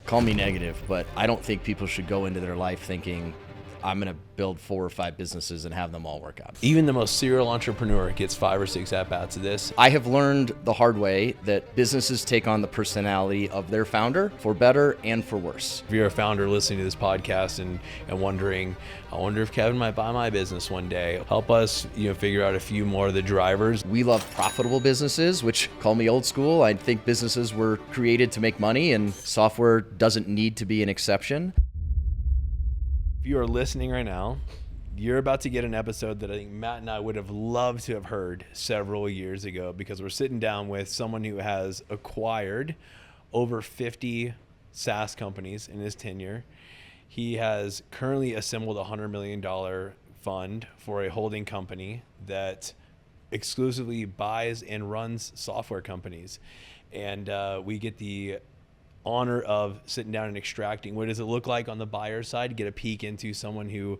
call me negative, but I don't think people should go into their life thinking I'm going to build 4 or 5 businesses and have them all work out. Even the most serial entrepreneur gets 5 or 6 at-bats of this. I have learned the hard way that businesses take on the personality of their founder for better and for worse. If you're a founder listening to this podcast and wondering, I wonder if Kevin might buy my business one day, help us figure out a few more of the drivers. We love profitable businesses, which, call me old school. I think businesses were created to make money, and software doesn't need to be an exception. If you are listening right now, you're about to get an episode that I think Matt and I would have loved to have heard several years ago, because we're sitting down with someone who has acquired over 50 SaaS companies in his tenure. He has currently assembled a $100 million fund for a holding company that exclusively buys and runs software companies. And we get the honor of sitting down and extracting what does it look like on the buyer side, get a peek into someone who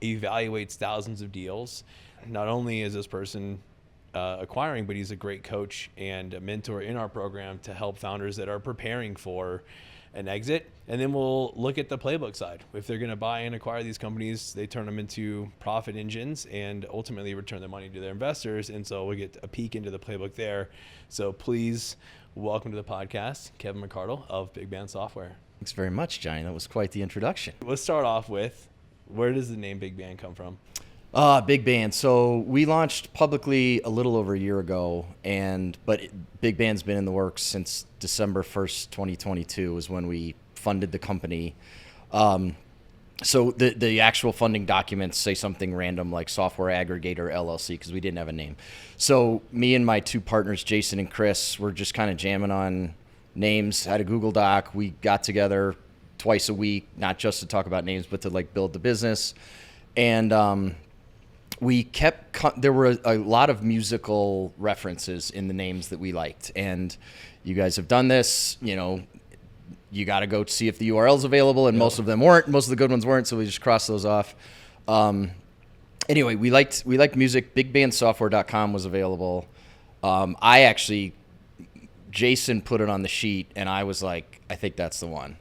evaluates thousands of deals. Not only is this person acquiring, but he's a great coach and a mentor in our program to help founders that are preparing for an exit. And then we'll look at the playbook side. If they're going to buy and acquire these companies, they turn them into profit engines and ultimately return the money to their investors. And so we'll get a peek into the playbook there. So please welcome to the podcast, Kevin McArdle of Big Band Software. Thanks very much, Johnny. That was quite the introduction. Let's start off with, where does the name Big Band come from? Big Band. So we launched publicly a little over a year ago, but Big Band's been in the works since December 1st, 2022 is when we funded the company. So the actual funding documents say something random like Software Aggregator LLC, because we didn't have a name. So me and my 2 partners, Jason and Chris, were just kind of jamming on names, had a Google Doc. We got together twice a week, not just to talk about names, but to build the business. And we there were a lot of musical references in the names that we liked. And you guys have done this, you got to go see if the URL's available, and most of them weren't. Most of the good ones weren't, so we just crossed those off. Anyway, we liked music. BigBandSoftware.com was available. Jason put it on the sheet, and I was like, I think that's the one.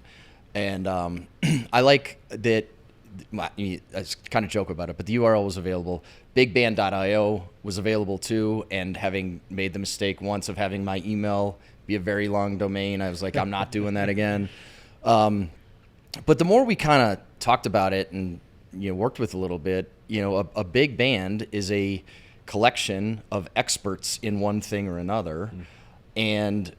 And I like that. I kind of joke about it, but the URL was available. BigBand.io was available too, and having made the mistake once of having my email be a very long domain, I was like, I'm not doing that again. But the more we kind of talked about it and worked with a little bit, a big band is a collection of experts in one thing or another, and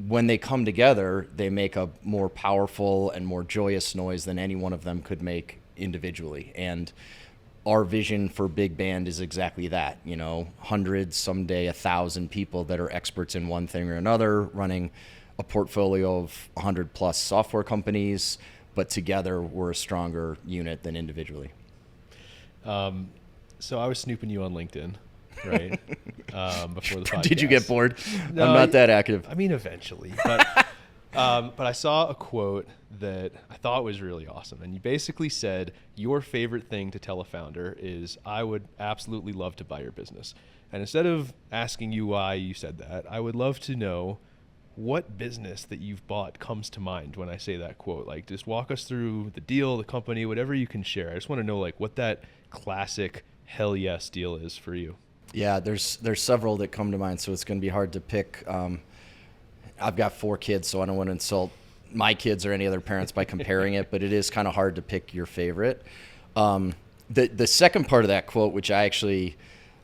when they come together, they make a more powerful and more joyous noise than any one of them could make individually. And our vision for Big Band is exactly that, hundreds, someday 1,000 people that are experts in one thing or another, running a portfolio of 100 plus software companies, but together we're a stronger unit than individually. So I was snooping you on LinkedIn, right? Before the podcast. Did you get bored? No, I'm not that active. I mean, eventually, but I saw a quote that I thought was really awesome. And you basically said, your favorite thing to tell a founder is, I would absolutely love to buy your business. And instead of asking you why you said that, I would love to know what business that you've bought comes to mind when I say that quote. Just walk us through the deal, the company, whatever you can share. I just want to know what that classic hell yes deal is for you. Yeah, there's several that come to mind, so it's going to be hard to pick. I've got 4 kids, so I don't want to insult my kids or any other parents by comparing it, but it is kind of hard to pick your favorite. The second part of that quote, which I actually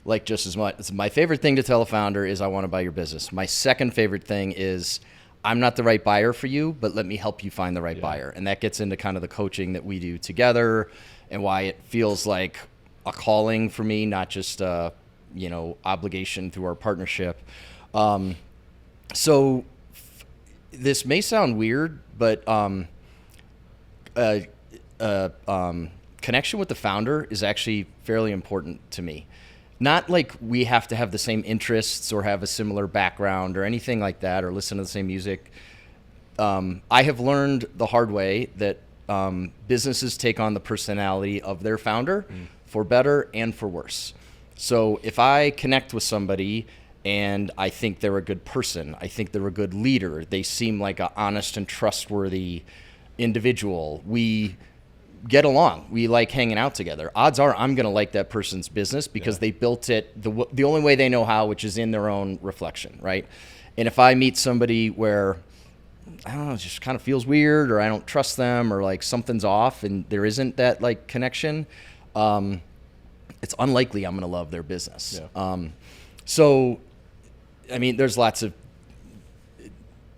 like just as much, my favorite thing to tell a founder is, I want to buy your business. My second favorite thing is, I'm not the right buyer for you, but let me help you find the right buyer. And that gets into kind of the coaching that we do together and why it feels like a calling for me, not just obligation through our partnership. So this may sound weird, but connection with the founder is actually fairly important to me. Not like we have to have the same interests or have a similar background or anything like that, or listen to the same music. I have learned the hard way that businesses take on the personality of their founder for better and for worse. So if I connect with somebody and I think they're a good person. I think they're a good leader. They seem like an honest and trustworthy individual. We get along. We like hanging out together. Odds are I'm going to like that person's business because they built it the only way they know how, which is in their own reflection, right? And if I meet somebody where, I don't know, it just kind of feels weird, or I don't trust them, or like something's off and there isn't that like connection, it's unlikely I'm going to love their business. Yeah. So, I mean, there's lots of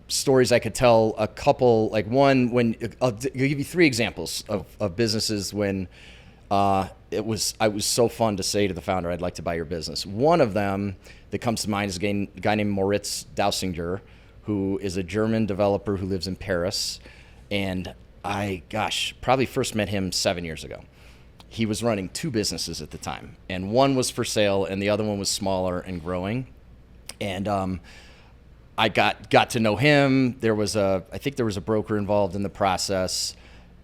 stories I could tell. A couple, like one, I'll give you 3 examples of businesses when it was so fun to say to the founder, I'd like to buy your business. One of them that comes to mind is a guy named Moritz Dausinger, who is a German developer who lives in Paris. And probably first met him 7 years ago. He was running 2 businesses at the time, and one was for sale and the other one was smaller and growing. And I got to know him. I think there was a broker involved in the process,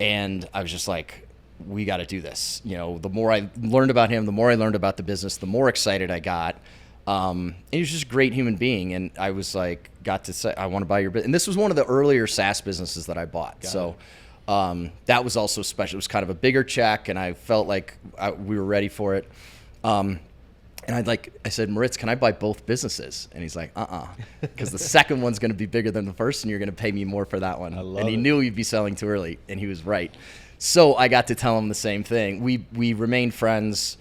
and I was just like, we got to do this. You know, the more I learned about him, the more I learned about the business, the more excited I got. And he was just a great human being, and I was like, got to say, I want to buy your business. And this was one of the earlier SaaS businesses that I bought. That was also special. It was kind of a bigger check, and I felt like we were ready for it. And I said, Moritz, can I buy both businesses? And he's like, because the second one's going to be bigger than the first, and you're going to pay me more for that one. And he knew he'd be selling too early, and he was right. So I got to tell him the same thing. We remained friends.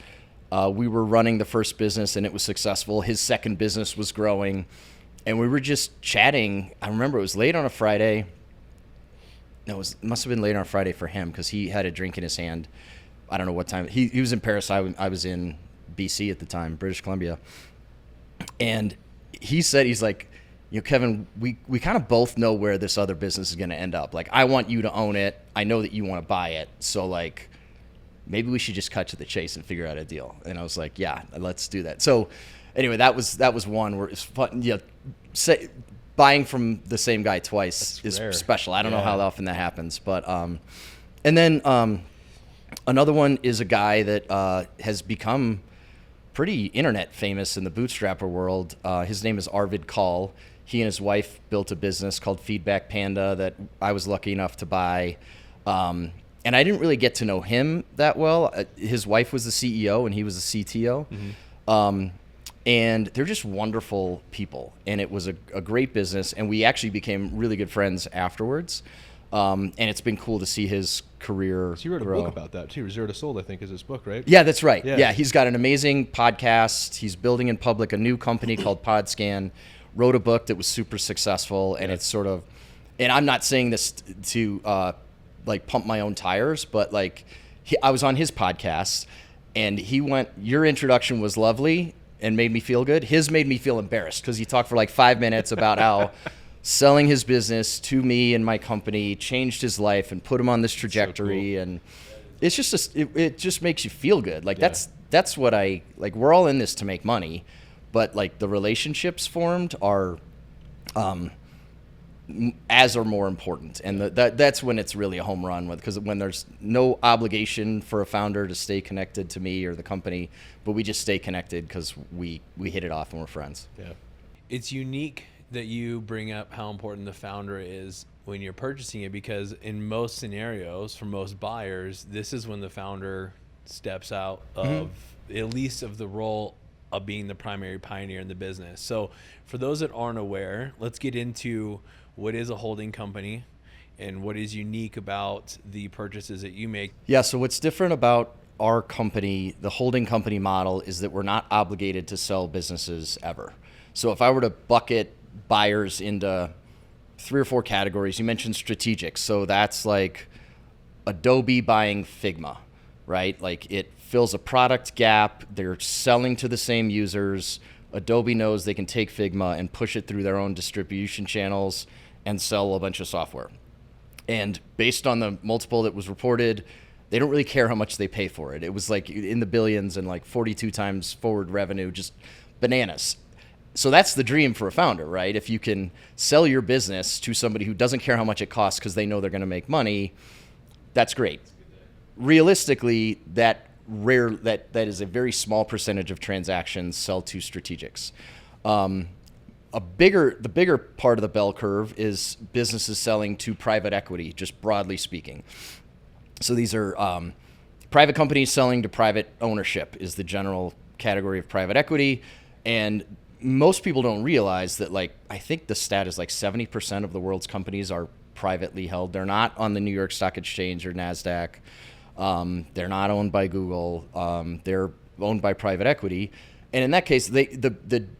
We were running the first business, and it was successful. His second business was growing, and we were just chatting. I remember it was late on a Friday. No, it must have been late on a Friday for him because he had a drink in his hand. I don't know what time. He was in Paris. I was in BC at the time, British Columbia. And he said, he's like, Kevin, we kind of both know where this other business is going to end up. Like, I want you to own it. I know that you want to buy it. So like, maybe we should just cut to the chase and figure out a deal. And I was like, yeah, let's do that. So anyway, that was one where it's fun. Buying from the same guy twice is rare. Special. I don't know how often that happens, but and then another one is a guy that has become pretty internet famous in the bootstrapper world. His name is Arvid Kahl. He and his wife built a business called Feedback Panda that I was lucky enough to buy. And I didn't really get to know him that well. His wife was the CEO and he was the CTO. Mm-hmm. And they're just wonderful people. And it was a great business. And we actually became really good friends afterwards. And it's been cool to see his career So you wrote grow. a book about that too. Zero to Sold, I think, is his book, right? Yeah, that's right. Yeah, he's got an amazing podcast. He's building in public a new company called PodScan. Wrote a book that was super successful. And it's sort of, and I'm not saying this to like pump my own tires, but like I was on his podcast and he went, your introduction was lovely and made me feel good. His made me feel embarrassed because he talked for like 5 minutes about how selling his business to me and my company changed his life and put him on this trajectory. So cool. And it's just, it just makes you feel good. Like that's what I, like, we're all in this to make money, but like the relationships formed are, as or more important. And that's when it's really a home run because when there's no obligation for a founder to stay connected to me or the company, but we just stay connected because we hit it off and we're friends. Yeah. It's unique that you bring up how important the founder is when you're purchasing it, because in most scenarios for most buyers, this is when the founder steps out of at least of the role of being the primary pioneer in the business. So for those that aren't aware, let's get into what is a holding company and what is unique about the purchases that you make. Yeah, so what's different about our company, the holding company model, is that we're not obligated to sell businesses ever. So if I were to bucket buyers into 3 or 4 categories, you mentioned strategic. So that's like Adobe buying Figma, right? Like it fills a product gap. They're selling to the same users. Adobe knows they can take Figma and push it through their own distribution channels and sell a bunch of software. And based on the multiple that was reported, they don't really care how much they pay for it. It was like in the billions and like 42 times forward revenue, just bananas. So that's the dream for a founder, right? If you can sell your business to somebody who doesn't care how much it costs because they know they're going to make money, that's great. Realistically, that is a very small percentage of transactions sell to strategics. The bigger part of the bell curve is businesses selling to private equity, just broadly speaking. So these are private companies selling to private ownership is the general category of private equity. And most people don't realize that, like, I think the stat is like 70% of the world's companies are privately held. They're not on the New York Stock Exchange or NASDAQ. They're not owned by Google. They're owned by private equity. And in that case,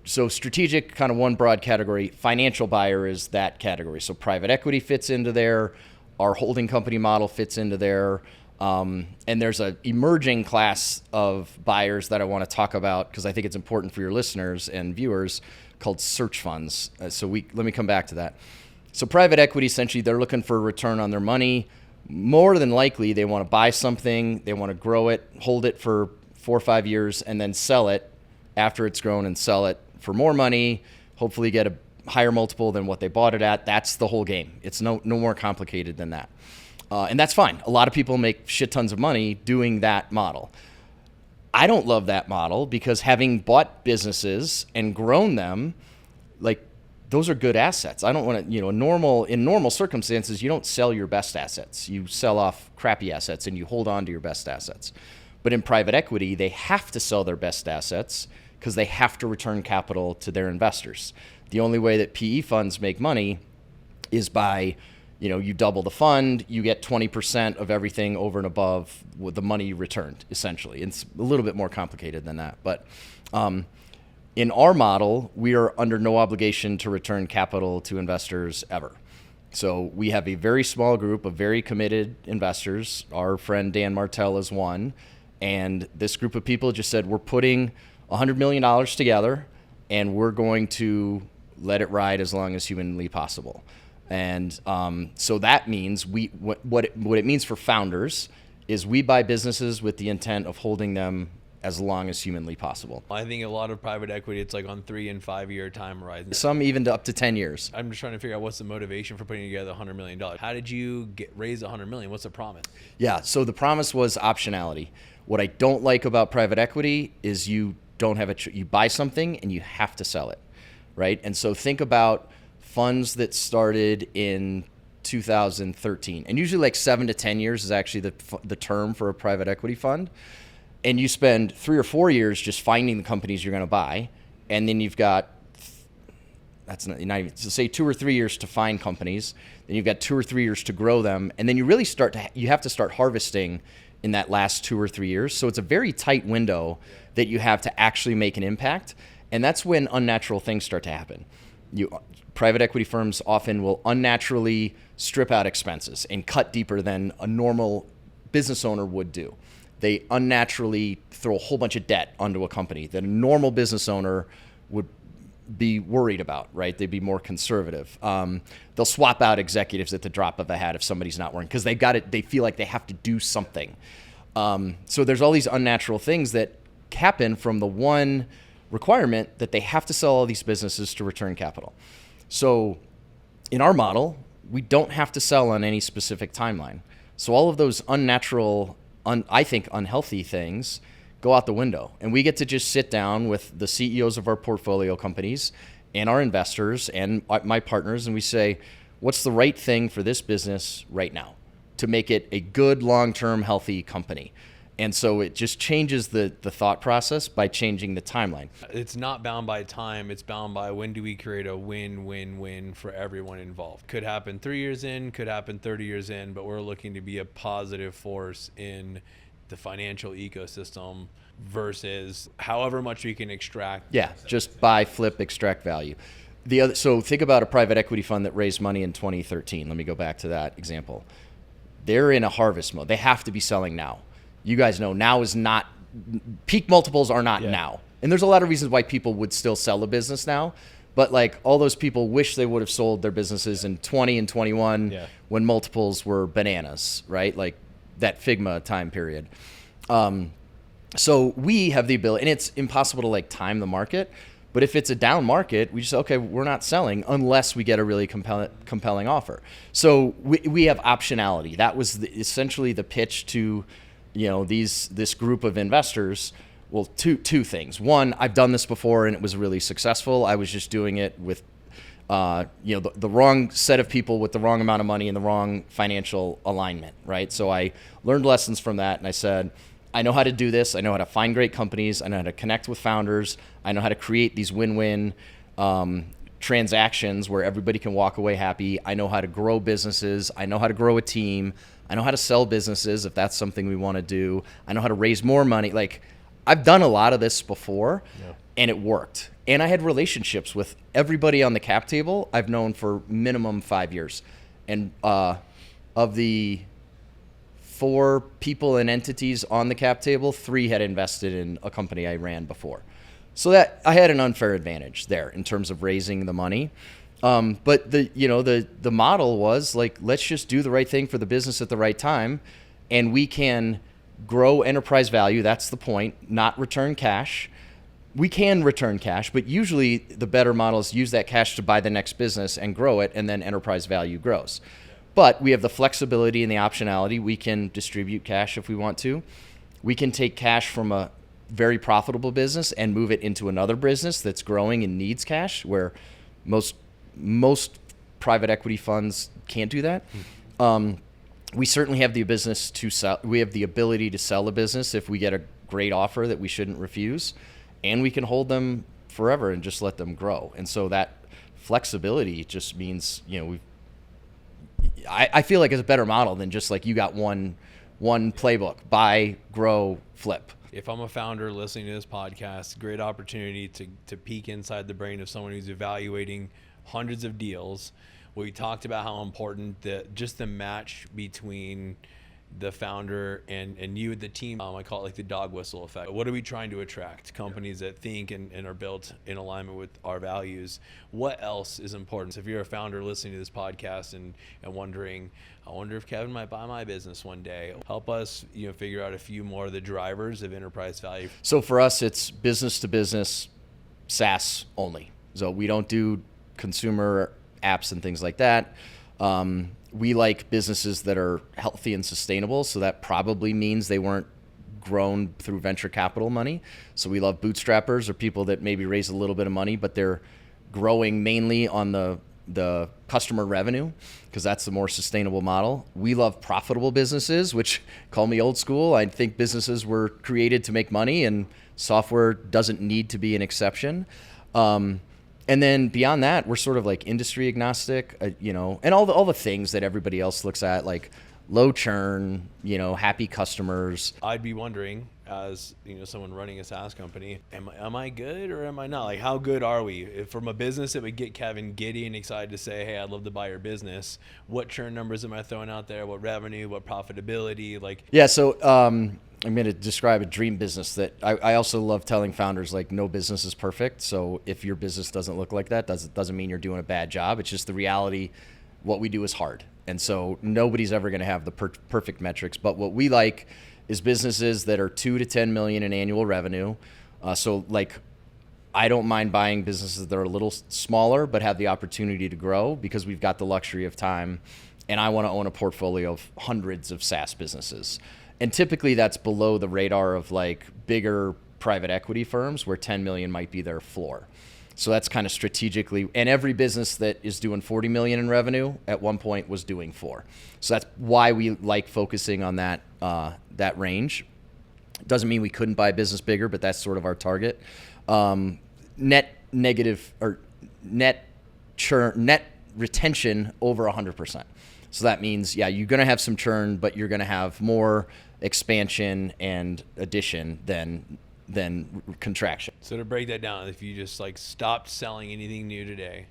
so strategic, kind of one broad category, financial buyer is that category. So private equity fits into there. Our holding company model fits into there. And there's an emerging class of buyers that I want to talk about because I think it's important for your listeners and viewers, called search funds. Let me come back to that. So private equity, essentially, they're looking for a return on their money. More than likely, they want to buy something, they want to grow it, hold it for 4 or 5 years, and then sell it after it's grown and sell it for more money, hopefully get a higher multiple than what they bought it at. That's the whole game. It's no more complicated than that. And that's fine. A lot of people make shit tons of money doing that model. I don't love that model because having bought businesses and grown them, like, those are good assets. I don't want to, in normal circumstances, you don't sell your best assets. You sell off crappy assets and you hold on to your best assets. But in private equity, they have to sell their best assets because they have to return capital to their investors. The only way that PE funds make money is by, you double the fund, you get 20% of everything over and above with the money you returned, essentially. It's a little bit more complicated than that. But in our model, we are under no obligation to return capital to investors ever. So we have a very small group of very committed investors. Our friend Dan Martell is one. And this group of people just said, we're putting $100 million together and we're going to let it ride as long as humanly possible. And so that means what it means for founders is we buy businesses with the intent of holding them as long as humanly possible. I think a lot of private equity, it's like on 3 and 5 year time horizons. Some even up to 10 years. I'm just trying to figure out what's the motivation for putting together $100 million. How did you raise $100 million? What's the promise? Yeah, so the promise was optionality. What I don't like about private equity is you don't have you buy something and you have to sell it, right? And so think about funds that started in 2013, and usually like 7 to 10 years is actually the term for a private equity fund. And you spend 3 or 4 years just finding the companies you're going to buy, and then you've got not even, so say 2 or 3 years to find companies, then you've got 2 or 3 years to grow them, and then you really you have to start harvesting in that last 2 or 3 years. So it's a very tight window that you have to actually make an impact, and that's when unnatural things start to happen. Private equity firms often will unnaturally strip out expenses and cut deeper than a normal business owner would do. They unnaturally throw a whole bunch of debt onto a company that a normal business owner would be worried about, right? They'd be more conservative. They'll swap out executives at the drop of a hat if somebody's not working because they feel like they have to do something. So there's all these unnatural things that happen from the one requirement that they have to sell all these businesses to return capital. So in our model, we don't have to sell on any specific timeline. So all of those unnatural, I think unhealthy things go out the window. And we get to just sit down with the CEOs of our portfolio companies and our investors and my partners, and we say, what's the right thing for this business right now to make it a good, long-term, healthy company? And so it just changes the thought process by changing the timeline. It's not bound by time. It's bound by when do we create a win-win-win for everyone involved. Could happen 3 years in, could happen 30 years in, but we're looking to be a positive force in the financial ecosystem versus however much we can extract. Yeah, just buy, flip, extract value. So think about a private equity fund that raised money in 2013. Let me go back to that example. They're in a harvest mode. They have to be selling now. You guys know now is not, peak multiples are not now. And there's a lot of reasons why people would still sell a business now. But like all those people wish they would have sold their businesses in 20 and 21 when multiples were bananas, right? Like that Figma time period. So we have the ability, and it's impossible to like time the market. But if it's a down market, we just say, okay, we're not selling unless we get a really compelling offer. So we have optionality. That was essentially the pitch to this group of investors Well, two things. One, I've done this before and it was really successful. I was just doing it with, the wrong set of people with the wrong amount of money and the wrong financial alignment, right? So I learned lessons from that, and I said, I know how to do this. I know how to find great companies. I know how to connect with founders. I know how to create these win-win transactions where everybody can walk away happy. I know how to grow businesses. I know how to grow a team. I know how to sell businesses if that's something we want to do. I know how to raise more money. Like, I've done a lot of this before, and it worked. And I had relationships with everybody on the cap table I've known for minimum 5 years. And of the 4 people and entities on the cap table, 3 had invested in a company I ran before. So that I had an unfair advantage there in terms of raising the money. But the model was like, let's just do the right thing for the business at the right time, and we can grow enterprise value. That's the point, not return cash. We can return cash, but usually the better model is use that cash to buy the next business and grow it, and then enterprise value grows. But we have the flexibility and the optionality. We can distribute cash if we want to. We can take cash from a very profitable business and move it into another business that's growing and needs cash, where most private equity funds can't do that. We certainly have the business to sell. We have the ability to sell a business if we get a great offer that we shouldn't refuse, and we can hold them forever and just let them grow. And so that flexibility just means, I feel like it's a better model than just like you got one playbook: buy, grow, flip. If I'm a founder listening to this podcast, great opportunity to peek inside the brain of someone who's evaluating hundreds of deals. We talked about how important the match between the founder and you, the team. I call it like the dog whistle effect. What are we trying to attract? Companies that think and are built in alignment with our values. What else is important? So if you're a founder listening to this podcast and wondering, I wonder if Kevin might buy my business one day, help us figure out a few more of the drivers of enterprise value. So for us, it's business to business, SaaS only. So we don't do consumer apps and things like that. We like businesses that are healthy and sustainable, so that probably means they weren't grown through venture capital money. So we love bootstrappers, or people that maybe raise a little bit of money, but they're growing mainly on the customer revenue, because that's the more sustainable model. We love profitable businesses, which, call me old school. I think businesses were created to make money, and software doesn't need to be an exception. And then beyond that, we're sort of like industry agnostic, and all the things that everybody else looks at, like low churn, happy customers. I'd be wondering, as someone running a SaaS company, am I good or am I not? Like, how good are we? If from a business that would get Kevin giddy and excited to say, hey, I'd love to buy your business, what churn numbers am I throwing out there? What revenue? What profitability? Yeah, so I'm going to describe a dream business that I also love telling founders, like, no business is perfect. So if your business doesn't look like that, doesn't mean you're doing a bad job. It's just the reality. What we do is hard. And so nobody's ever going to have the perfect metrics. But what we like is businesses that are 2 to 10 million in annual revenue. So like, I don't mind buying businesses that are a little smaller but have the opportunity to grow, because we've got the luxury of time. And I want to own a portfolio of hundreds of SaaS businesses. And typically that's below the radar of like bigger private equity firms, where 10 million might be their floor. So that's kind of strategically, and every business that is doing 40 million in revenue at one point was doing 4. So that's why we like focusing on that range. Doesn't mean we couldn't buy a business bigger, but that's sort of our target. Net retention over 100%. So that means, you're going to have some churn, but you're going to have more expansion and addition than contraction. So to break that down, if you just stopped selling anything new today,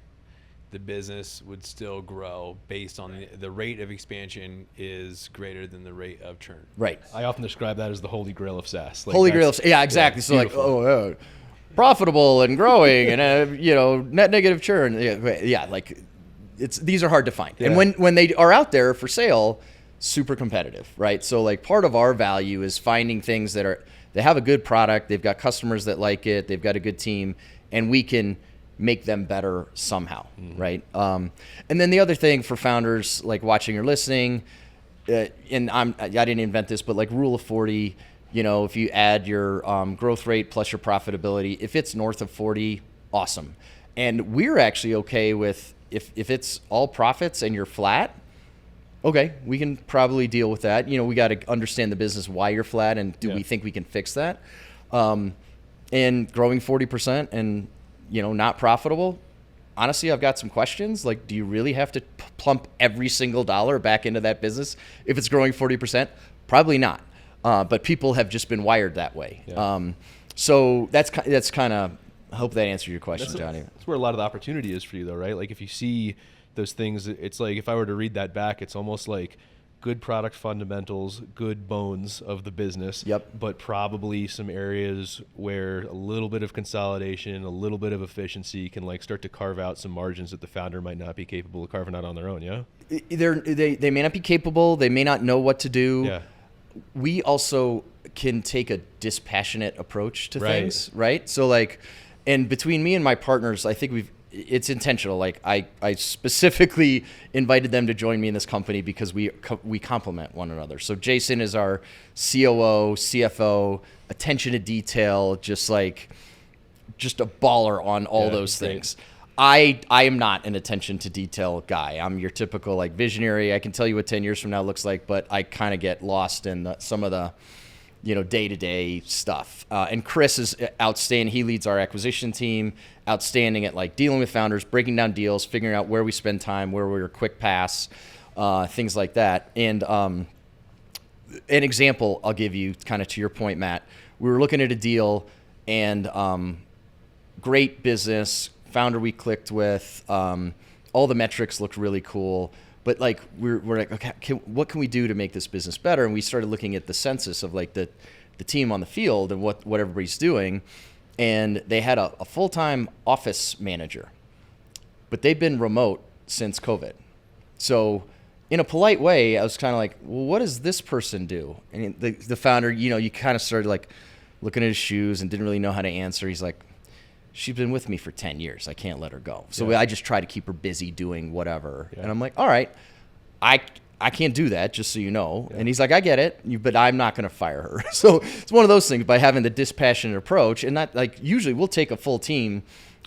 the business would still grow based on the rate of expansion is greater than the rate of churn. Right. I often describe that as the holy grail of SaaS. Holy grail of, yeah, exactly. So beautiful. Profitable and growing and net negative churn. These are hard to find. Yeah. And when they are out there for sale, super competitive, right? So part of our value is finding things they have a good product, they've got customers that like it, they've got a good team, and we can make them better somehow, right? And then the other thing for founders watching or listening, and I didn't invent this, but rule of 40, if you add your growth rate plus your profitability, if it's north of 40, awesome. And we're actually okay with if it's all profits and you're flat, okay, we can probably deal with that. We got to understand the business, why you're flat, and do we think we can fix that? And growing 40% and, not profitable, honestly, I've got some questions. Like, do you really have to plump every single dollar back into that business if it's growing 40%? Probably not. But people have just been wired that way. Yeah. So that's kind of, I hope that answered your question, Johnny. That's where a lot of the opportunity is for you, though, right? Like, if you see those things, it's like, if I were to read that back, it's almost like good product fundamentals, good bones of the business, but probably some areas where a little bit of consolidation, a little bit of efficiency can like start to carve out some margins that the founder might not be capable of carving out on their own. Yeah. They may not be capable. They may not know what to do. Yeah. We also can take a dispassionate approach to things, right? So like, and between me and my partners, I think it's intentional. Like I specifically invited them to join me in this company because we complement one another. So Jason is our COO, CFO, attention to detail, just a baller on all those things. I am not an attention to detail guy. I'm your typical like visionary. I can tell you what 10 years from now looks like, but I kind of get lost in some of the day-to-day stuff. And Chris is outstanding. He leads our acquisition team, outstanding at like dealing with founders, breaking down deals, figuring out where we spend time, where we're quick pass, things like that. And an example I'll give you kind of to your point, Matt. We were looking at a deal and great business, founder we clicked with, all the metrics looked really cool. But like we're like, okay, what can we do to make this business better? And we started looking at the census of like the team on the field and what everybody's doing. And they had a full-time office manager, but they've been remote since COVID. So in a polite way, I was kind of like, well, what does this person do? And the founder, you kind of started like looking at his shoes and didn't really know how to answer. He's like, she's been with me for 10 years. I can't let her go. So I just try to keep her busy doing whatever. Yeah. And I'm like, all right, I can't do that, just so you know. Yeah. And he's like, I get it, but I'm not going to fire her. So it's one of those things by having the dispassionate approach. And not like usually we'll take a full team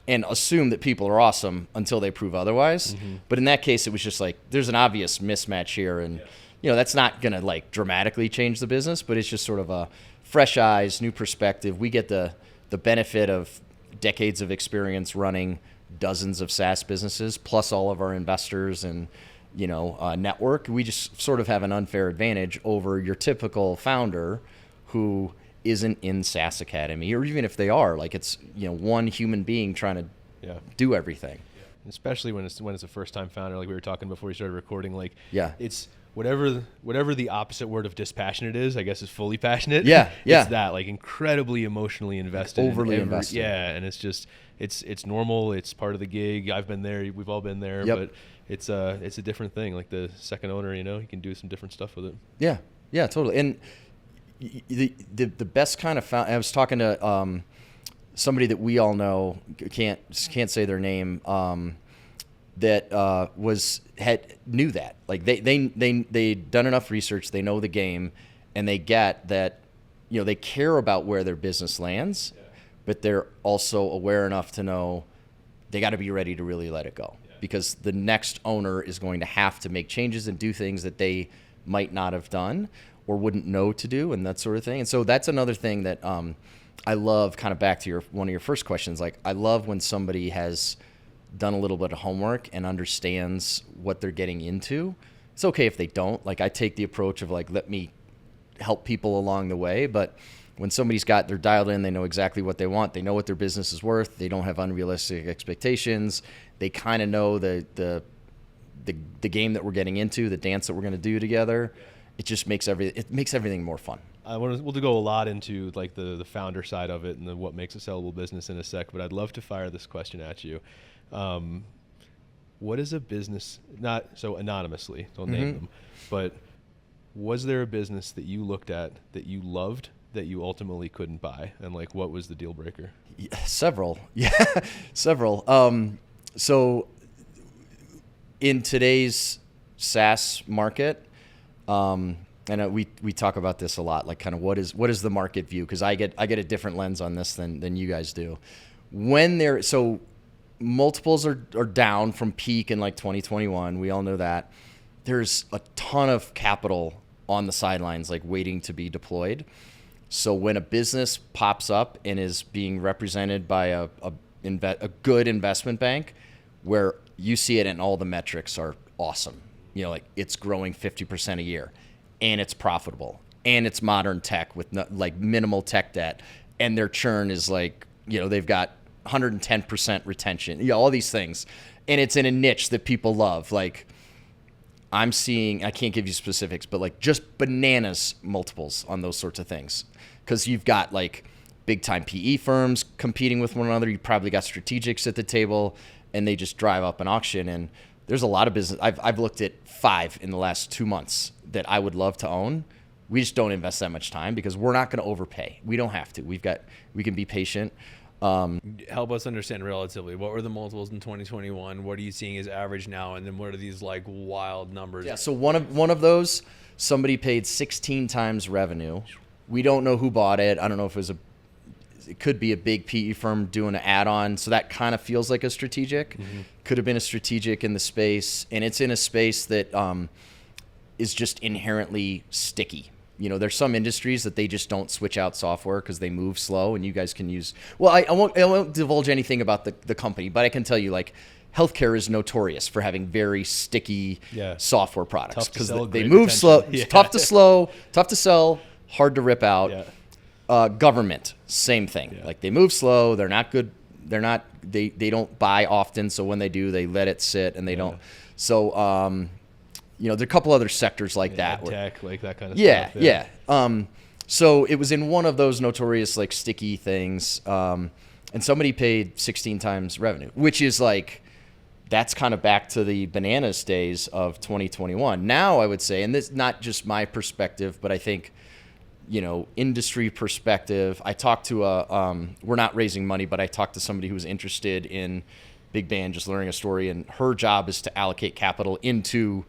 and assume that people are awesome until they prove otherwise. Mm-hmm. But in that case, it was just like, there's an obvious mismatch here. And, that's not going to like dramatically change the business, but it's just sort of a fresh eyes, new perspective. We get the benefit of decades of experience running dozens of SaaS businesses, plus all of our investors and, network. We just sort of have an unfair advantage over your typical founder who isn't in SaaS Academy, or even if they are, like it's, one human being trying to do everything. Yeah. Especially when it's a first time founder, like we were talking before we started recording, like it's whatever the opposite word of dispassionate is, I guess is fully passionate. Yeah. It's that like incredibly emotionally invested. Overly invested. Yeah. And it's just, it's normal. It's part of the gig. I've been there. We've all been there, but it's a different thing. Like the second owner, you can do some different stuff with it. Yeah. Yeah, totally. And the best kind of I was talking to somebody that we all know, can't say their name, that knew that, like they'd done enough research, they know the game, and they get that, they care about where their business lands, but they're also aware enough to know they got to be ready to really let it go, because the next owner is going to have to make changes and do things that they might not have done or wouldn't know to do, and that sort of thing. And so that's another thing that I love, kind of back to one of your first questions. Like, I love when somebody has done a little bit of homework and understands what they're getting into. It's okay if they don't. Like, I take the approach of like, let me help people along the way. But when they're dialed in, they know exactly what they want. They know what their business is worth. They don't have unrealistic expectations. They kind of know the game that we're getting into, the dance that we're going to do together. It just makes everything more fun. We'll go a lot into like the founder side of it and what makes a sellable business in a sec, but I'd love to fire this question at you. What is a business, not so anonymously, don't name them, but was there a business that you looked at that you loved that you ultimately couldn't buy? And like, what was the deal breaker? Several. So in today's SaaS market, and we talk about this a lot, like kind of what is the market view? Because I get a different lens on this than you guys do. So multiples are down from peak in like 2021. We all know that. There's a ton of capital on the sidelines, like waiting to be deployed. So when a business pops up and is being represented by a good investment bank, where you see it and all the metrics are awesome, like it's growing 50% a year, and it's profitable, and it's modern tech with like minimal tech debt, and their churn is like, they've got 110% retention, all these things, and it's in a niche that people love. Like I'm seeing, I can't give you specifics, but like just bananas multiples on those sorts of things, because you've got like big time PE firms competing with one another. You probably got strategics at the table, and they just drive up an auction. And there's a lot of business. I've looked at 5 in the last 2 months that I would love to own. We just don't invest that much time because we're not going to overpay. We don't have to. We can be patient. Help us understand relatively. What were the multiples in 2021? What are you seeing as average now? And then what are these like wild numbers? Yeah. So one of those, somebody paid 16 times revenue. We don't know who bought it. I don't know if it could be a big PE firm doing an add-on. So that kind of feels like a strategic. Mm-hmm. Could have been a strategic in the space, and it's in a space that is just inherently sticky. There's some industries that they just don't switch out software because they move slow, and you guys can use. Well, I won't divulge anything about the company, but I can tell you, like, healthcare is notorious for having very sticky software products because they move slow. Yeah. Tough to sell, hard to rip out. Yeah. Government, same thing. Yeah. Like they move slow. They're not good. They don't buy often. So when they do, they let it sit, and they don't. So, there are a couple other sectors like that. Tech, like that kind of stuff. Yeah. So it was in one of those notorious like sticky things. And somebody paid 16 times revenue, which is like, that's kind of back to the bananas days of 2021. Now I would say, and this is not just my perspective, but I think, industry perspective. I talked to we're not raising money, but I talked to somebody who was interested in Big Band, just learning a story, and her job is to allocate capital into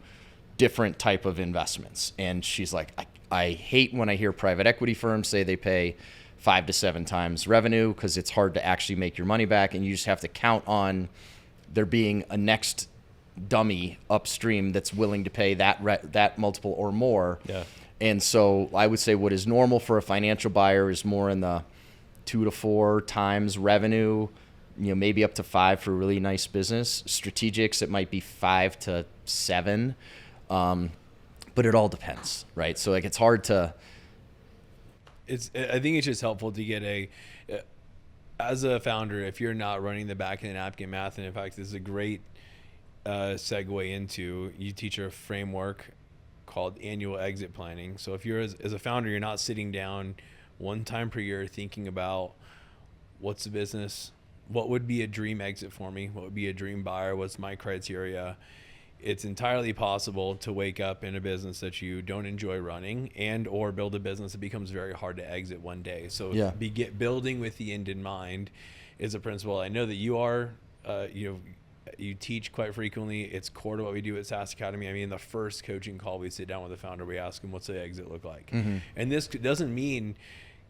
different type of investments. And she's like, I hate when I hear private equity firms say they pay 5 to 7 times revenue, because it's hard to actually make your money back, and you just have to count on there being a next dummy upstream that's willing to pay that multiple or more. Yeah. And so I would say what is normal for a financial buyer is more in the 2 to 4 times revenue, maybe up to 5 for a really nice business. Strategics, it might be 5 to 7, but it all depends, right? So like it's hard to. I think it's just helpful to get as a founder, if you're not running the back of the napkin math, and in fact, this is a great segue into, you teach a framework called annual exit planning. So if you're as a founder, you're not sitting down one time per year thinking about what's the business, what would be a dream exit for me, what would be a dream buyer, what's my criteria. It's entirely possible to wake up in a business that you don't enjoy running, and or build a business that becomes very hard to exit one day. So building with the end in mind is a principle. I know that you are, you teach quite frequently. It's core to what we do at SaaS Academy. I mean, the first coaching call, we sit down with the founder, we ask them, what's the exit look like? Mm-hmm. And this doesn't mean,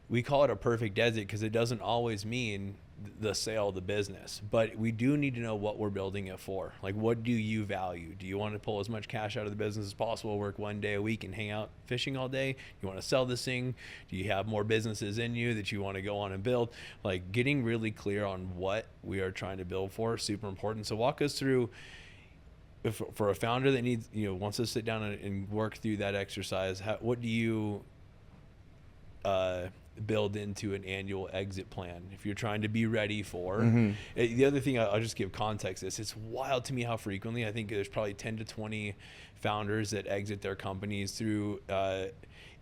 we call it a perfect exit because it doesn't always mean the sale of the business, but we do need to know what we're building it for. Like, what do you value? Do you want to pull as much cash out of the business as possible, work 1 day a week and hang out fishing all day? You want to sell this thing? Do you have more businesses in you that you want to go on and build? Like, getting really clear on what we are trying to build for is super important. So walk us through, for a founder that needs, wants to sit down and work through that exercise, what do you build into an annual exit plan if you're trying to be ready for? Mm-hmm. The other thing, I'll just give context, it's wild to me how frequently, I think there's probably 10 to 20 founders that exit their companies through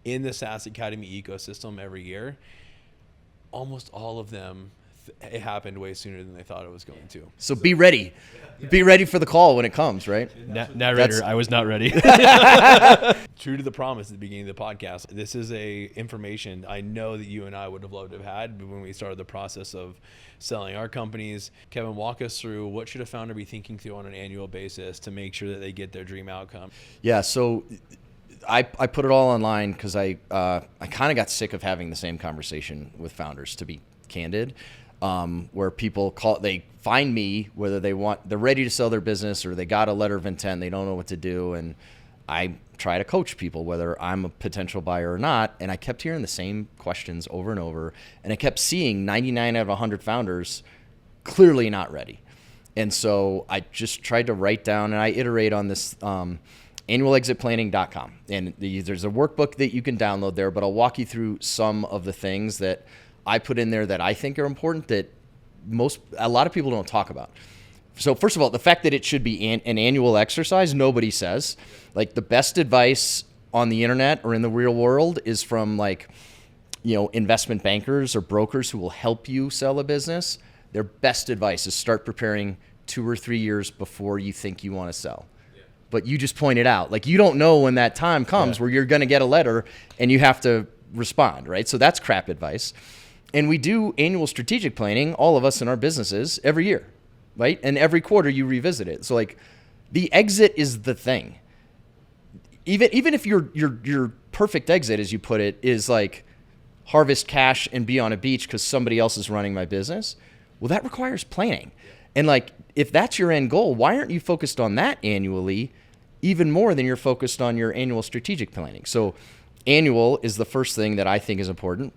in the SaaS Academy ecosystem every year. Almost all of them, it happened way sooner than they thought it was going to. So be ready. Be ready for the call when it comes, right? Narrator, I was not ready. True to the promise at the beginning of the podcast, this is information I know that you and I would have loved to have had when we started the process of selling our companies. Kevin, walk us through, what should a founder be thinking through on an annual basis to make sure that they get their dream outcome? Yeah, so I put it all online because I kind of got sick of having the same conversation with founders, to be candid, where people they find me, whether they're ready to sell their business or they got a letter of intent, they don't know what to do. And I try to coach people, whether I'm a potential buyer or not. And I kept hearing the same questions over and over. And I kept seeing 99 out of 100 founders clearly not ready. And so I just tried to write down, and I iterate on this, annualexitplanning.com. And there's a workbook that you can download there, but I'll walk you through some of the things that I put in there that I think are important that a lot of people don't talk about. So first of all, the fact that it should be an annual exercise, nobody says. Like, the best advice on the internet or in the real world is from investment bankers or brokers who will help you sell a business. Their best advice is start preparing 2 or 3 years before you think you want to sell. But you just pointed out, like, you don't know when that time comes where you're going to get a letter and you have to respond, right? So that's crap advice. And we do annual strategic planning, all of us in our businesses, every year, right? And every quarter you revisit it. So, like, the exit is the thing. Even if your perfect exit, as you put it, is like harvest cash and be on a beach because somebody else is running my business, well, that requires planning. And, like, if that's your end goal, why aren't you focused on that annually even more than you're focused on your annual strategic planning? So annual is the first thing that I think is important.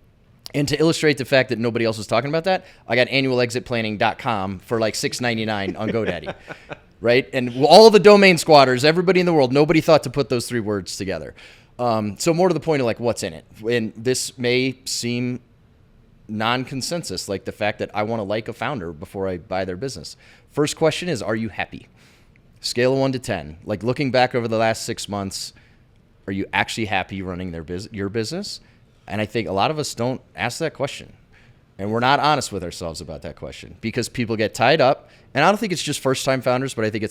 And to illustrate the fact that nobody else is talking about that, I got annualexitplanning.com for like $6.99 on GoDaddy, right? And all the domain squatters, everybody in the world, nobody thought to put those 3 words together. So more to the point of, like, what's in it. And this may seem non-consensus, like the fact that I want to like a founder before I buy their business. First question is, are you happy? Scale of 1 to 10. Like, looking back over the last 6 months, are you actually happy running your business? And I think a lot of us don't ask that question. And we're not honest with ourselves about that question because people get tied up. And I don't think it's just first-time founders, but I think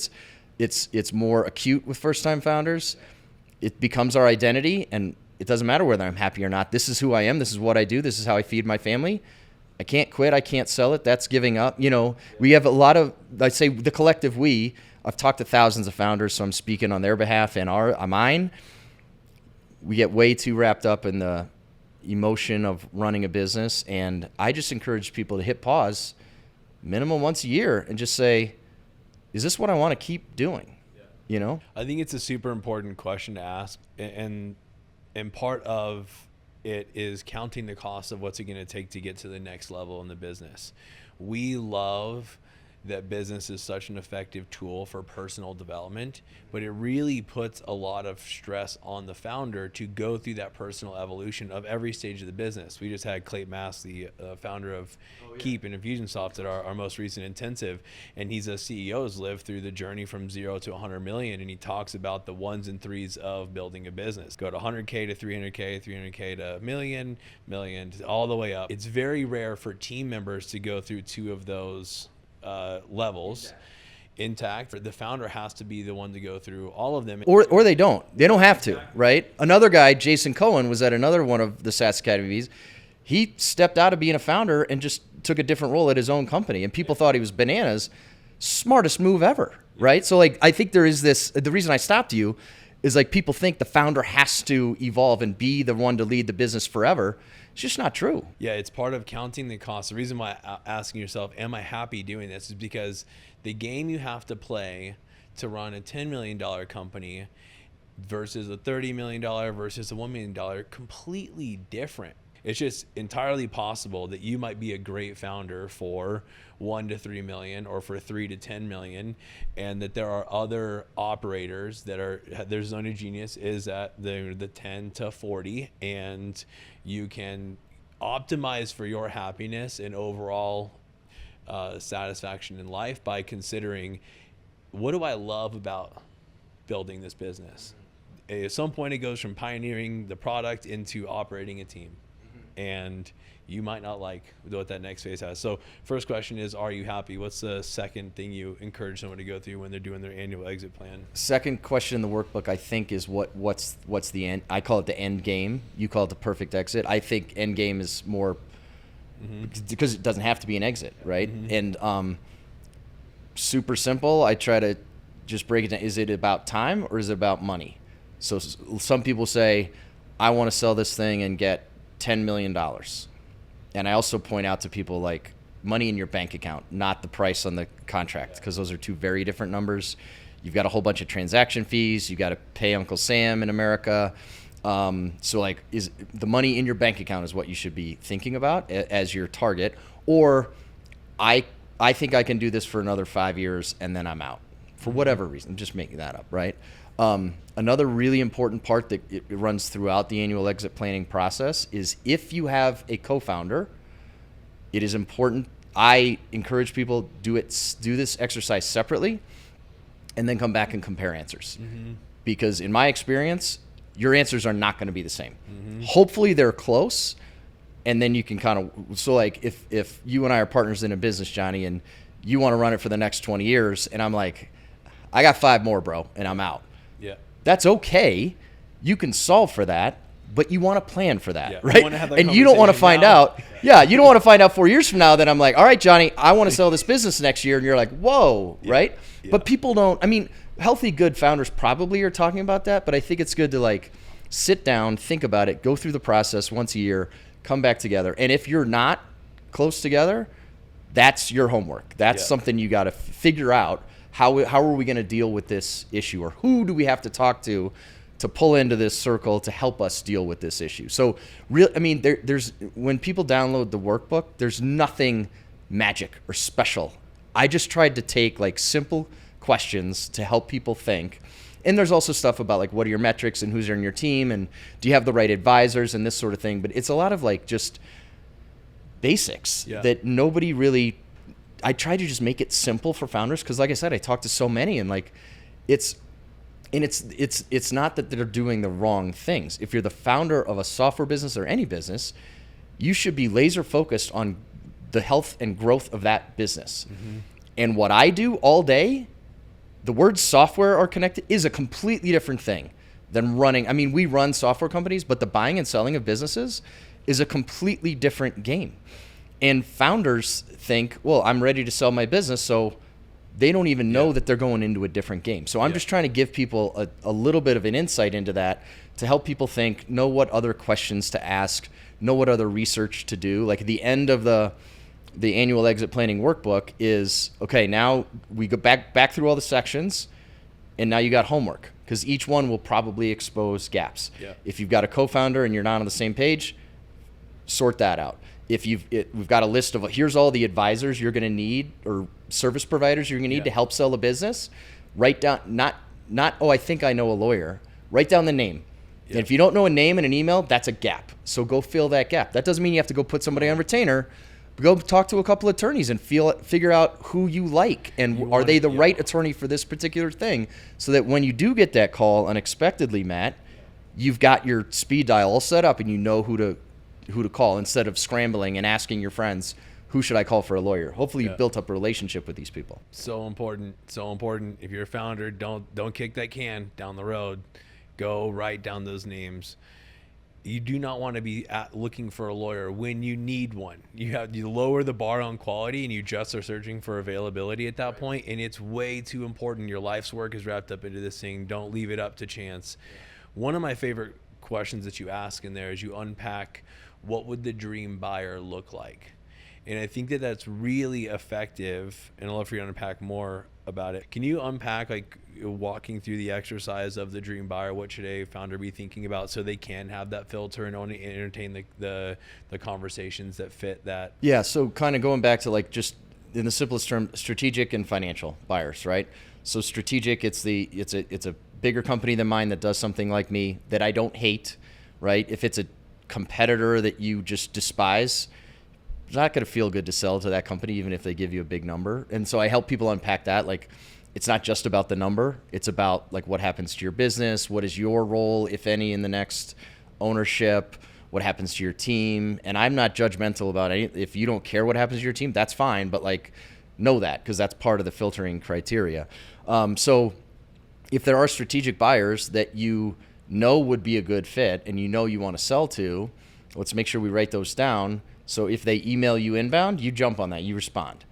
it's more acute with first-time founders. It becomes our identity, and it doesn't matter whether I'm happy or not. This is who I am. This is what I do. This is how I feed my family. I can't quit. I can't sell it. That's giving up. We have a lot of, I'd say the collective I've talked to thousands of founders, so I'm speaking on their behalf and mine. We get way too wrapped up in the emotion of running a business. And I just encourage people to hit pause minimum once a year and just say, is this what I want to keep doing? I think it's a super important question to ask. And part of it is counting the cost of what's it going to take to get to the next level in the business. We love that business is such an effective tool for personal development, but it really puts a lot of stress on the founder to go through that personal evolution of every stage of the business. We just had Clayton Mass, the founder of Keep and Infusionsoft at our most recent intensive, and he's a CEO who's lived through the journey from 0 to 100 million, and he talks about the 1s and 3s of building a business. Go to 100K to 300K, 300K to million all the way up. It's very rare for team members to go through 2 of those levels intact. The founder has to be the one to go through all of them. Or they don't have to, right? Another guy, Jason Cohen, was at another one of the SaaS Academies. He stepped out of being a founder and just took a different role at his own company, and people thought he was bananas. Smartest move ever, right? So, like, I think there is this, the reason I stopped you is, like, people think the founder has to evolve and be the one to lead the business forever. It's just not true. Yeah, it's part of counting the cost. The reason why asking yourself, am I happy doing this, is because the game you have to play to run a $10 million company versus a $30 million versus a $1 million, completely different. It's just entirely possible that you might be a great founder for 1 to 3 million or for 3 to 10 million, and that there are other operators that are, their zone of genius is at the 10 to 40, and you can optimize for your happiness and overall satisfaction in life by considering, what do I love about building this business? At some point it goes from pioneering the product into operating a team. And you might not like what that next phase has. So first question is, are you happy? What's the second thing you encourage someone to go through when they're doing their annual exit plan? Second question in the workbook, I think, is what's the end? I call it the end game. You call it the perfect exit. I think end game is more because it doesn't have to be an exit, right? And super simple. I try to just break it down. Is it about time or is it about money? So some people say, I want to sell this thing and get $10 million. And I also point out to people like money in your bank account, not the price on the contract, because those are two very different numbers. You've got a whole bunch of transaction fees. You got to pay Uncle Sam in America. So like, is the money in your bank account is what you should be thinking about as your target. Or I think I can do this for another 5 years and then I'm out for whatever reason. I'm just making that up, right? Another really important part that it runs throughout the annual exit planning process is if you have a co-founder, it is important. I encourage people do this exercise separately and then come back and compare answers. Because in my experience, your answers are not going to be the same. Hopefully they're close, and then you can kind of, so like if you and I are partners in a business, Johnny, and you want to run it for the next 20 years, and I'm like, I got 5 more, bro, and I'm out. Yeah. That's okay. You can solve for that, but you want to plan for that, Yeah. right? And you don't want to find out. Yeah, you don't want to find out 4 years from now that I'm like, all right, Johnny, I want to sell this business next year, and you're like, whoa, right? Yeah. But people don't. I mean, healthy, good founders probably are talking about that, but I think it's good to like sit down, think about it, go through the process once a year, come back together, and if you're not close together, that's your homework. That's something you got to figure out. How are we going to deal with this issue, or who do we have to talk to pull into this circle to help us deal with this issue? So, there's when people download the workbook, there's nothing magic or special. I just tried to take like simple questions to help people think. And there's also stuff about like what are your metrics and who's in your team and do you have the right advisors and this sort of thing. But it's a lot of like just basics that nobody really. I try to just make it simple for founders because, like I said, I talk to so many, and like, it's not that they're doing the wrong things. If you're the founder of a software business or any business, you should be laser focused on the health and growth of that business. And what I do all day, the words software are connected, is a completely different thing than running. I mean, we run software companies, but the buying and selling of businesses is a completely different game. And founders think, well, I'm ready to sell my business, so they don't even know that they're going into a different game. So I'm just trying to give people a little bit of an insight into that to help people think, know what other questions to ask, know what other research to do. Like at the end of the annual exit planning workbook is, okay, now we go back through all the sections, and now you got homework, because each one will probably expose gaps. If you've got a co-founder and you're not on the same page, sort that out. If we've got a list of here's all the advisors you're going to need or service providers you're going to need to help sell a business. Write down not I think I know a lawyer. Write down the name. And if you don't know a name and an email, that's a gap. So go fill that gap. That doesn't mean you have to go put somebody on retainer. Go talk to a couple of attorneys and figure out who you like and are they the right attorney for this particular thing, so that when you do get that call unexpectedly, Matt, you've got your speed dial all set up and you know who to call instead of scrambling and asking your friends, who should I call for a lawyer? Hopefully you've built up a relationship with these people. So important. If you're a founder, don't kick that can down the road. Go write down those names. You do not want to be looking for a lawyer when you need one. You lower the bar on quality and you just are searching for availability at that point, and it's way too important. Your life's work is wrapped up into this thing. Don't leave it up to chance. One of my favorite questions that you ask in there is you unpack, what would the dream buyer look like? And I think that that's really effective, and I'd love for you to unpack more about it. Can you unpack, like, walking through the exercise of the dream buyer? What should a founder be thinking about so they can have that filter and only entertain the conversations that fit that? Yeah, so kind of going back to like just in the simplest term, strategic and financial buyers, right? So strategic, it's a bigger company than mine that does something like me that I don't hate, right? If it's a competitor that you just despise, it's not going to feel good to sell to that company, even if they give you a big number. And so I help people unpack that. Like, it's not just about the number. It's about like what happens to your business. What is your role, if any, in the next ownership? What happens to your team? And I'm not judgmental about it. If you don't care what happens to your team, that's fine. But like, know that, because that's part of the filtering criteria. So if there are strategic buyers that you know would be a good fit and you know you want to sell to, let's make sure we write those down. So if they email you inbound, you jump on that, you respond.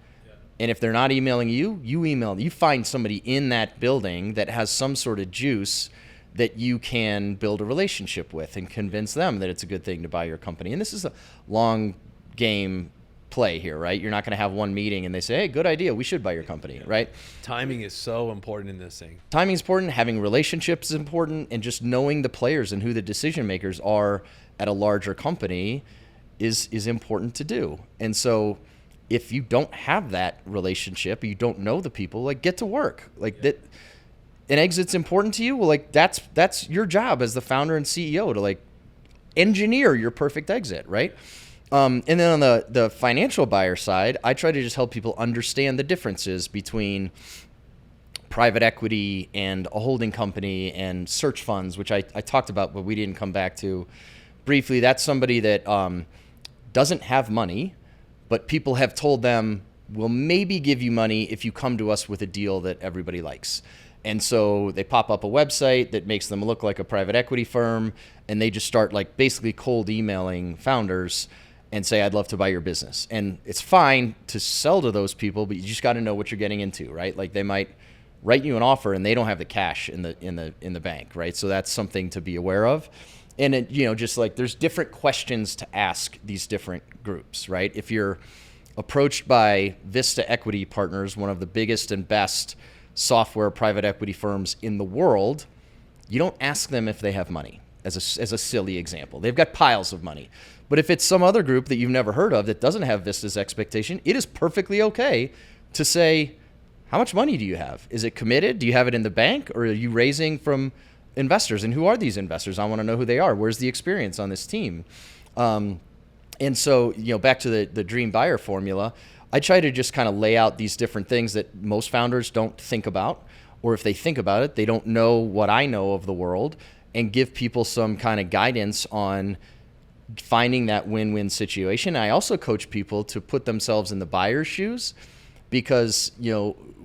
And if they're not emailing you, you email them. You find somebody in that building that has some sort of juice that you can build a relationship with and convince them that it's a good thing to buy your company. And this is a long game play here, right? You're not going to have one meeting and they say, hey, good idea, we should buy your company, right? Timing is so important in this thing. Timing is important, having relationships is important, and just knowing the players and who the decision makers are at a larger company is important to do. And so if you don't have that relationship, you don't know the people, like, get to work. Like that, an exit's important to you. Well, like that's your job as the founder and CEO to like engineer your perfect exit, right? And then on the financial buyer side, I try to just help people understand the differences between private equity and a holding company and search funds, which I talked about, but we didn't come back to briefly. That's somebody that doesn't have money, but people have told them, we'll maybe give you money if you come to us with a deal that everybody likes. And so they pop up a website that makes them look like a private equity firm, and they just start like basically cold emailing founders and say, I'd love to buy your business. And it's fine to sell to those people, but you just got to know what you're getting into, right? Like they might write you an offer and they don't have the cash in the bank, right? So that's something to be aware of. And it, just like there's different questions to ask these different groups, right? If you're approached by Vista Equity Partners, one of the biggest and best software private equity firms in the world, you don't ask them if they have money, as a silly example. They've got piles of money. But if it's some other group that you've never heard of that doesn't have Vista's expectation, it is perfectly okay to say, how much money do you have? Is it committed? Do you have it in the bank? Or are you raising from investors? And who are these investors? I want to know who they are. Where's the experience on this team? And so, back to the dream buyer formula, I try to just kind of lay out these different things that most founders don't think about, or if they think about it, they don't know what I know of the world, and give people some kind of guidance on finding that win-win situation. I also coach people to put themselves in the buyer's shoes, because,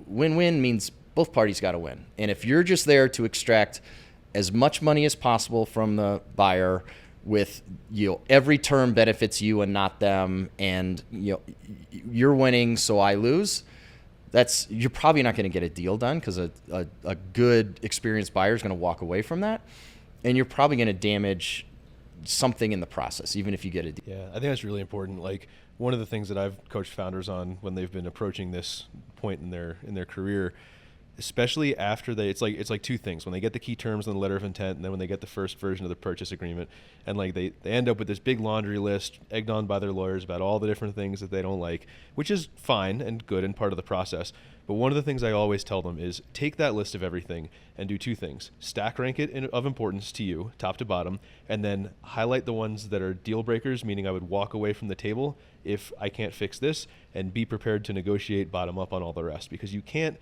win-win means both parties got to win. And if you're just there to extract as much money as possible from the buyer with, every term benefits you and not them, and, you're winning, so I lose, you're probably not going to get a deal done, because a good experienced buyer is going to walk away from that. And you're probably going to damage something in the process, even if you get a deal. Yeah, I think that's really important. Like, one of the things that I've coached founders on when they've been approaching this point in their career, especially after it's like two things: when they get the key terms in the letter of intent, and then when they get the first version of the purchase agreement, and like they end up with this big laundry list egged on by their lawyers about all the different things that they don't like, which is fine and good and part of the process. But one of the things I always tell them is take that list of everything and do two things: stack rank it of importance to you, top to bottom, and then highlight the ones that are deal breakers, meaning I would walk away from the table if I can't fix this, and be prepared to negotiate bottom up on all the rest. Because you can't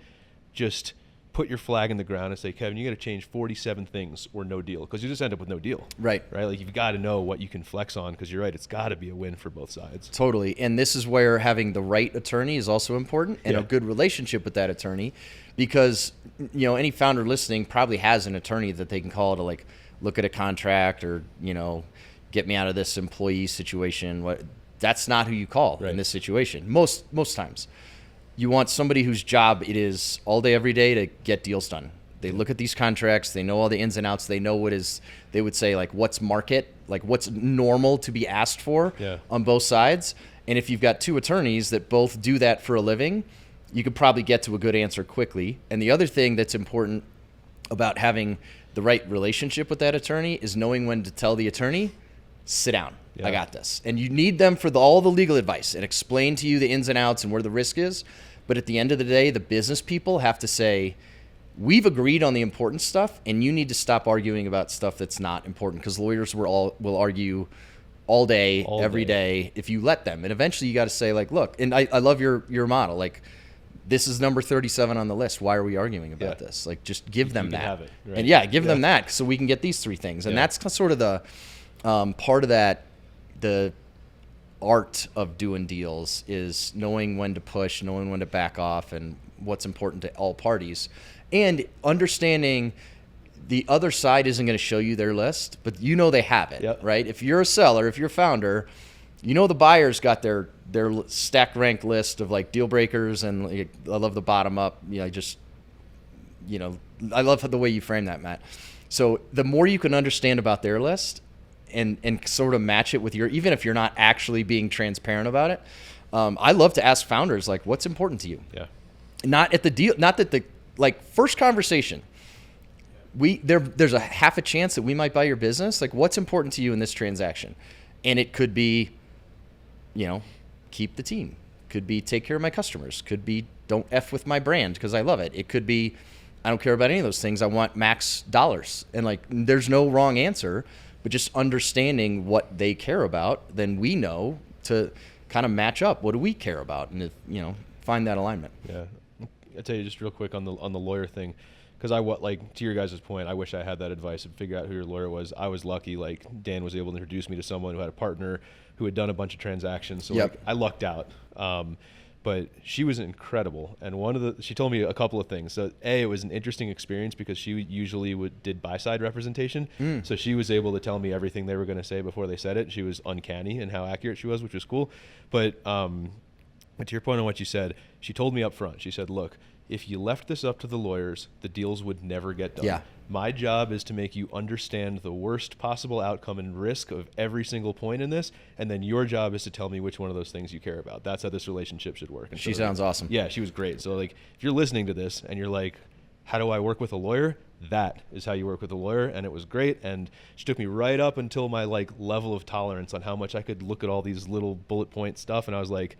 just put your flag in the ground and say, Kevin, you got to change 47 things or no deal, because you just end up with no deal. Right. Like, you've got to know what you can flex on, because you're right, it's got to be a win for both sides. Totally. And this is where having the right attorney is also important, and a good relationship with that attorney, because, any founder listening probably has an attorney that they can call to like look at a contract or, get me out of this employee situation. That's not who you call in this situation. Most times. You want somebody whose job it is all day, every day to get deals done. They look at these contracts, they know all the ins and outs, they know they would say like what's market, like what's normal to be asked for on both sides. And if you've got two attorneys that both do that for a living, you could probably get to a good answer quickly. And the other thing that's important about having the right relationship with that attorney is knowing when to tell the attorney, sit down. I got this. And you need them for all the legal advice and explain to you the ins and outs and where the risk is. But at the end of the day, the business people have to say, we've agreed on the important stuff, and you need to stop arguing about stuff that's not important, because lawyers will argue all day, every day if you let them. And eventually you got to say like, look, and I love your model. Like, this is number 37 on the list. Why are we arguing about this? Like, just give them that. Have it, right? And give them that so we can get these three things. And that's sort of the part of that, the art of doing deals is knowing when to push, knowing when to back off, and what's important to all parties, and understanding the other side isn't going to show you their list, but they have it, right? If you're a seller, if you're a founder, the buyer's got their stack rank list of like deal breakers, and I love the bottom up. I love the way you frame that, Matt. So the more you can understand about their list and sort of match it with your, even if you're not actually being transparent about it. I love to ask founders, like, what's important to you? Yeah. Not at the deal, not that the, like, first conversation, there's a half a chance that we might buy your business. Like, what's important to you in this transaction? And it could be, keep the team. Could be take care of my customers. Could be don't F with my brand because I love it. It could be I don't care about any of those things. I want max dollars. And like, there's no wrong answer, but just understanding what they care about, then we know to kind of match up. What do we care about? And find that alignment. Yeah. I'll tell you just real quick on the lawyer thing. Because to your guys' point, I wish I had that advice and figure out who your lawyer was. I was lucky. Like, Dan was able to introduce me to someone who had a partner who had done a bunch of transactions. So Yep. I lucked out. But she was incredible. And she told me a couple of things. So it was an interesting experience because she usually did buy-side representation. So she was able to tell me everything they were going to say before they said it. She was uncanny in how accurate she was, which was cool. But to your point on what you said, she told me up front, she said, look, if you left this up to the lawyers, the deals would never get done. Yeah. My job is to make you understand the worst possible outcome and risk of every single point in this, and then your job is to tell me which one of those things you care about. That's how this relationship should work. And She sounds awesome. Yeah, she was great. So like, if you're listening to this and you're like, how do I work with a lawyer? That is how you work with a lawyer, and it was great. And she took me right up until my level of tolerance on how much I could look at all these little bullet point stuff, and I was like,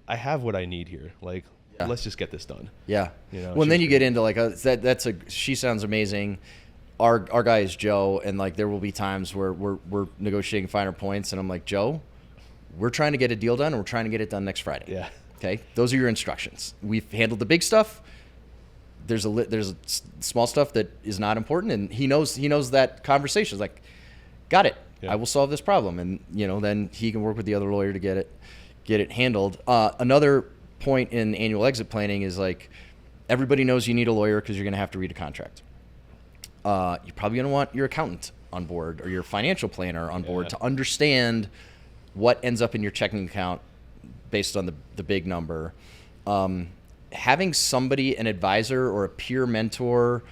I have what I need here. Like, let's just get this done. Yeah. Well, and then you get into she sounds amazing. Our guy is Joe, and there will be times where we're negotiating finer points, and I'm like, Joe, we're trying to get a deal done, and we're trying to get it done next Friday. Yeah. Okay. Those are your instructions. We've handled the big stuff. There's a small stuff that is not important, and he knows that conversation. It's like, got it. Yeah. I will solve this problem, and then he can work with the other lawyer to get it handled. Another point in annual exit planning is everybody knows you need a lawyer because you're going to have to read a contract. You're probably going to want your accountant on board or your financial planner on board to understand what ends up in your checking account based on the big number. Having somebody, an advisor or a peer mentor,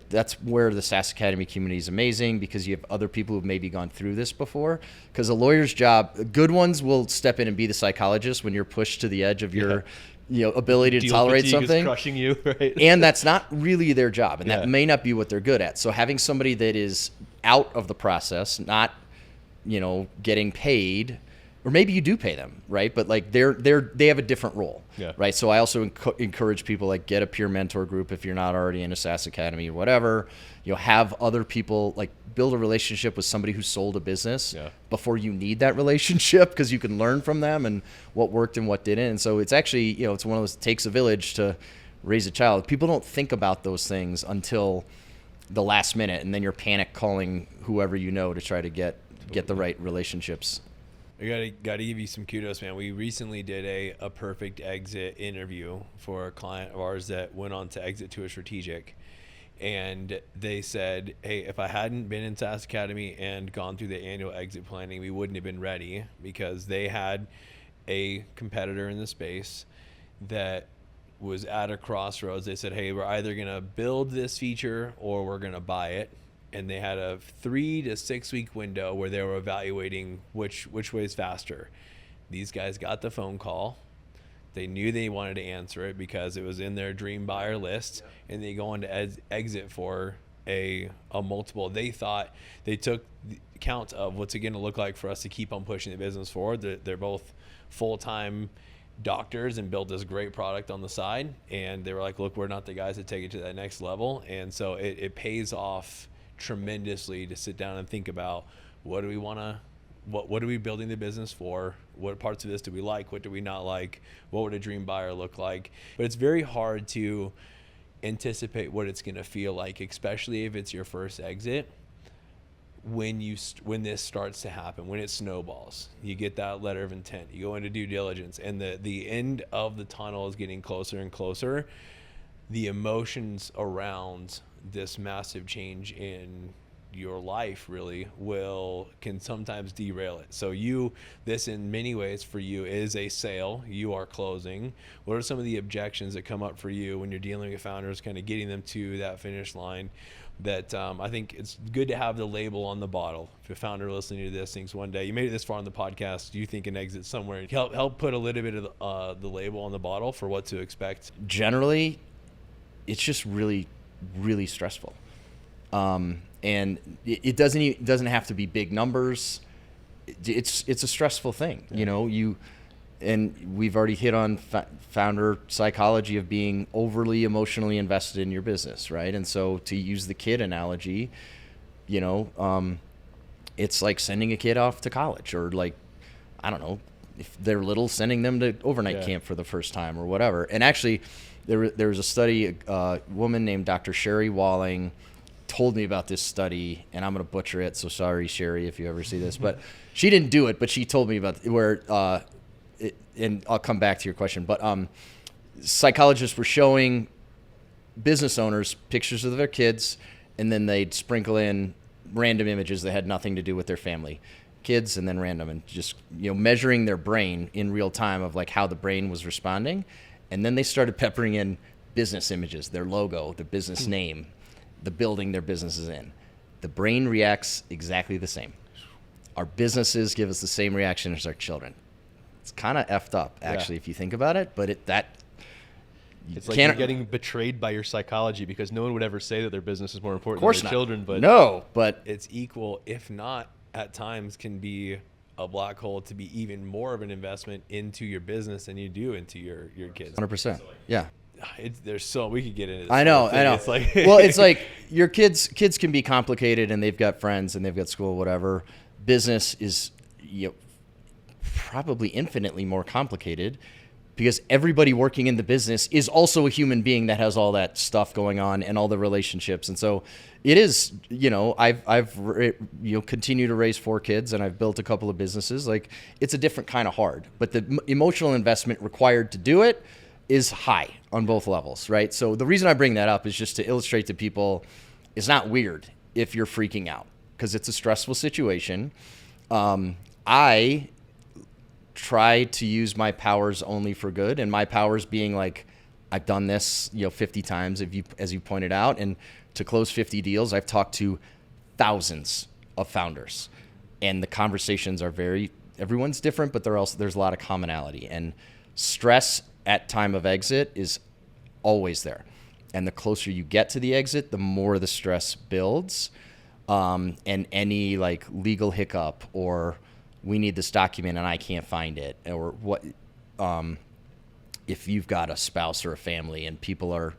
that's where the SaaS Academy community is amazing, because you have other people who've maybe gone through this before. Because a lawyer's job, good ones will step in and be the psychologist when you're pushed to the edge of your ability to Deal tolerate fatigue something. is crushing you, right? And that's not really their job, and that may not be what they're good at. So having somebody that is out of the process, not getting paid, or maybe you do pay them, right? But they have a different role, right? So I also encourage people get a peer mentor group if you're not already in a SaaS Academy or whatever. Have other people build a relationship with somebody who sold a business before you need that relationship, because you can learn from them and what worked and what didn't. And so it's actually it's one of those, it takes a village to raise a child. People don't think about those things until the last minute, and then you're panic calling whoever to try to get the right relationships. I gotta give you some kudos, man. We recently did a perfect exit interview for a client of ours that went on to exit to a strategic, and they said, hey, if I hadn't been in SaaS Academy and gone through the annual exit planning, we wouldn't have been ready, because they had a competitor in the space that was at a crossroads. They said, hey, we're either gonna build this feature or we're gonna buy it. And they had a 3 to 6 week window where they were evaluating which way is faster. These guys got the phone call. They knew they wanted to answer it because it was in their dream buyer list, and they go on to exit for a multiple. They thought, they took account of what's it going to look like for us to keep on pushing the business forward. They're both full-time doctors and built this great product on the side, and they were like, look, we're not the guys that take it to that next level. And so it pays off tremendously to sit down and think about, what are we building the business for? What parts of this do we like? What do we not like? What would a dream buyer look like? But it's very hard to anticipate what it's going to feel like, especially if it's your first exit. When this starts to happen, when it snowballs, you get that letter of intent, you go into due diligence, and the end of the tunnel is getting closer and closer. The emotions around this massive change in your life really can sometimes derail it. So this in many ways for you is a sale. You are closing. What are some of the objections that come up for you when you're dealing with founders, kind of getting them to that finish line? that I think it's good to have the label on the bottle. If a founder listening to this thinks one day you made it this far on the podcast, you think an exit somewhere, help put a little bit of the label on the bottle for what to expect. Generally, it's just really, really stressful. And it doesn't have to be big numbers. It's a stressful thing, you know. And we've already hit on founder psychology of being overly emotionally invested in your business, right? And so, to use the kid analogy, you know, it's like sending a kid off to college, or like, I don't know, if they're little, sending them to overnight camp for the first time or whatever. And actually, there was a study, a woman named Dr. Sherry Walling told me about this study, and I'm going to butcher it, so sorry, Sherry, if you ever see this. But she didn't do it, but she told me about where, and I'll come back to your question, but psychologists were showing business owners pictures of their kids, and then they'd sprinkle in random images that had nothing to do with their family, kids, and then random, and just, you know, measuring their brain in real time of like how the brain was responding. And then they started peppering in business images, their logo, the business name, the building their business is in. The brain reacts exactly the same. Our businesses give us the same reaction as our children. It's kind of effed up, actually, if you think about it. But it's like you're getting betrayed by your psychology, because no one would ever say that their business is more important than their children. But no, but it's equal, if not at times can be a black hole to be even more of an investment into your business than you do into your kids. 100%. Yeah. There's so we could get into this. I know. It's like well, it's like your kids can be complicated, and they've got friends and they've got school, whatever. Business is, you know, probably infinitely more complicated, because everybody working in the business is also a human being that has all that stuff going on and all the relationships. And so it is, you know, I've continued to raise 4 kids, and I've built a couple of businesses. Like, it's a different kind of hard, but the emotional investment required to do it is high on both levels, right? So the reason I bring that up is just to illustrate to people it's not weird if you're freaking out, because it's a stressful situation. I try to use my powers only for good, and my powers being like, I've done this, you know, 50 times, as you pointed out, and to close 50 deals, I've talked to thousands of founders, and the conversations are everyone's different, but there's a lot of commonality, and stress at time of exit is always there. And the closer you get to the exit, the more the stress builds, and any like legal hiccup, or we need this document and I can't find it, or what, if you've got a spouse or a family and people are,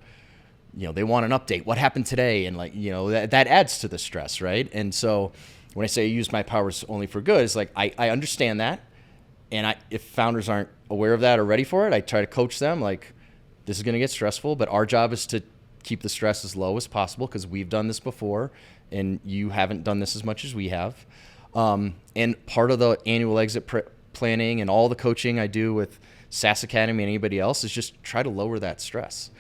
you know, they want an update, what happened today? And like, you know, that adds to the stress, right? And so when I say I use my powers only for good, it's like, I understand that. And if founders aren't aware of that or ready for it, I try to coach them like, this is going to get stressful, but our job is to keep the stress as low as possible, because we've done this before and you haven't done this as much as we have. And part of the annual exit planning and all the coaching I do with SaaS Academy and anybody else is just try to lower that stress,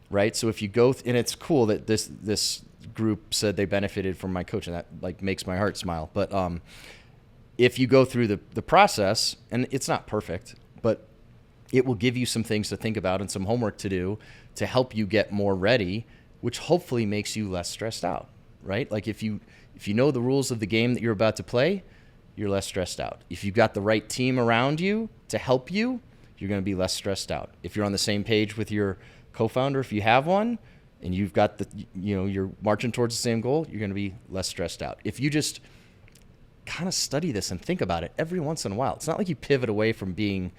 right? So if you go, and it's cool that this group said they benefited from my coaching, that like makes my heart smile. But if you go through the process, and it's not perfect, but it will give you some things to think about and some homework to do to help you get more ready, which hopefully makes you less stressed out, right? Like if you know the rules of the game that you're about to play, you're less stressed out. If you've got the right team around you to help you, you're going to be less stressed out. If you're on the same page with your co-founder, if you have one, and you've got you're marching towards the same goal, you're going to be less stressed out. If you just kind of study this and think about it every once in a while, it's not like you pivot away from being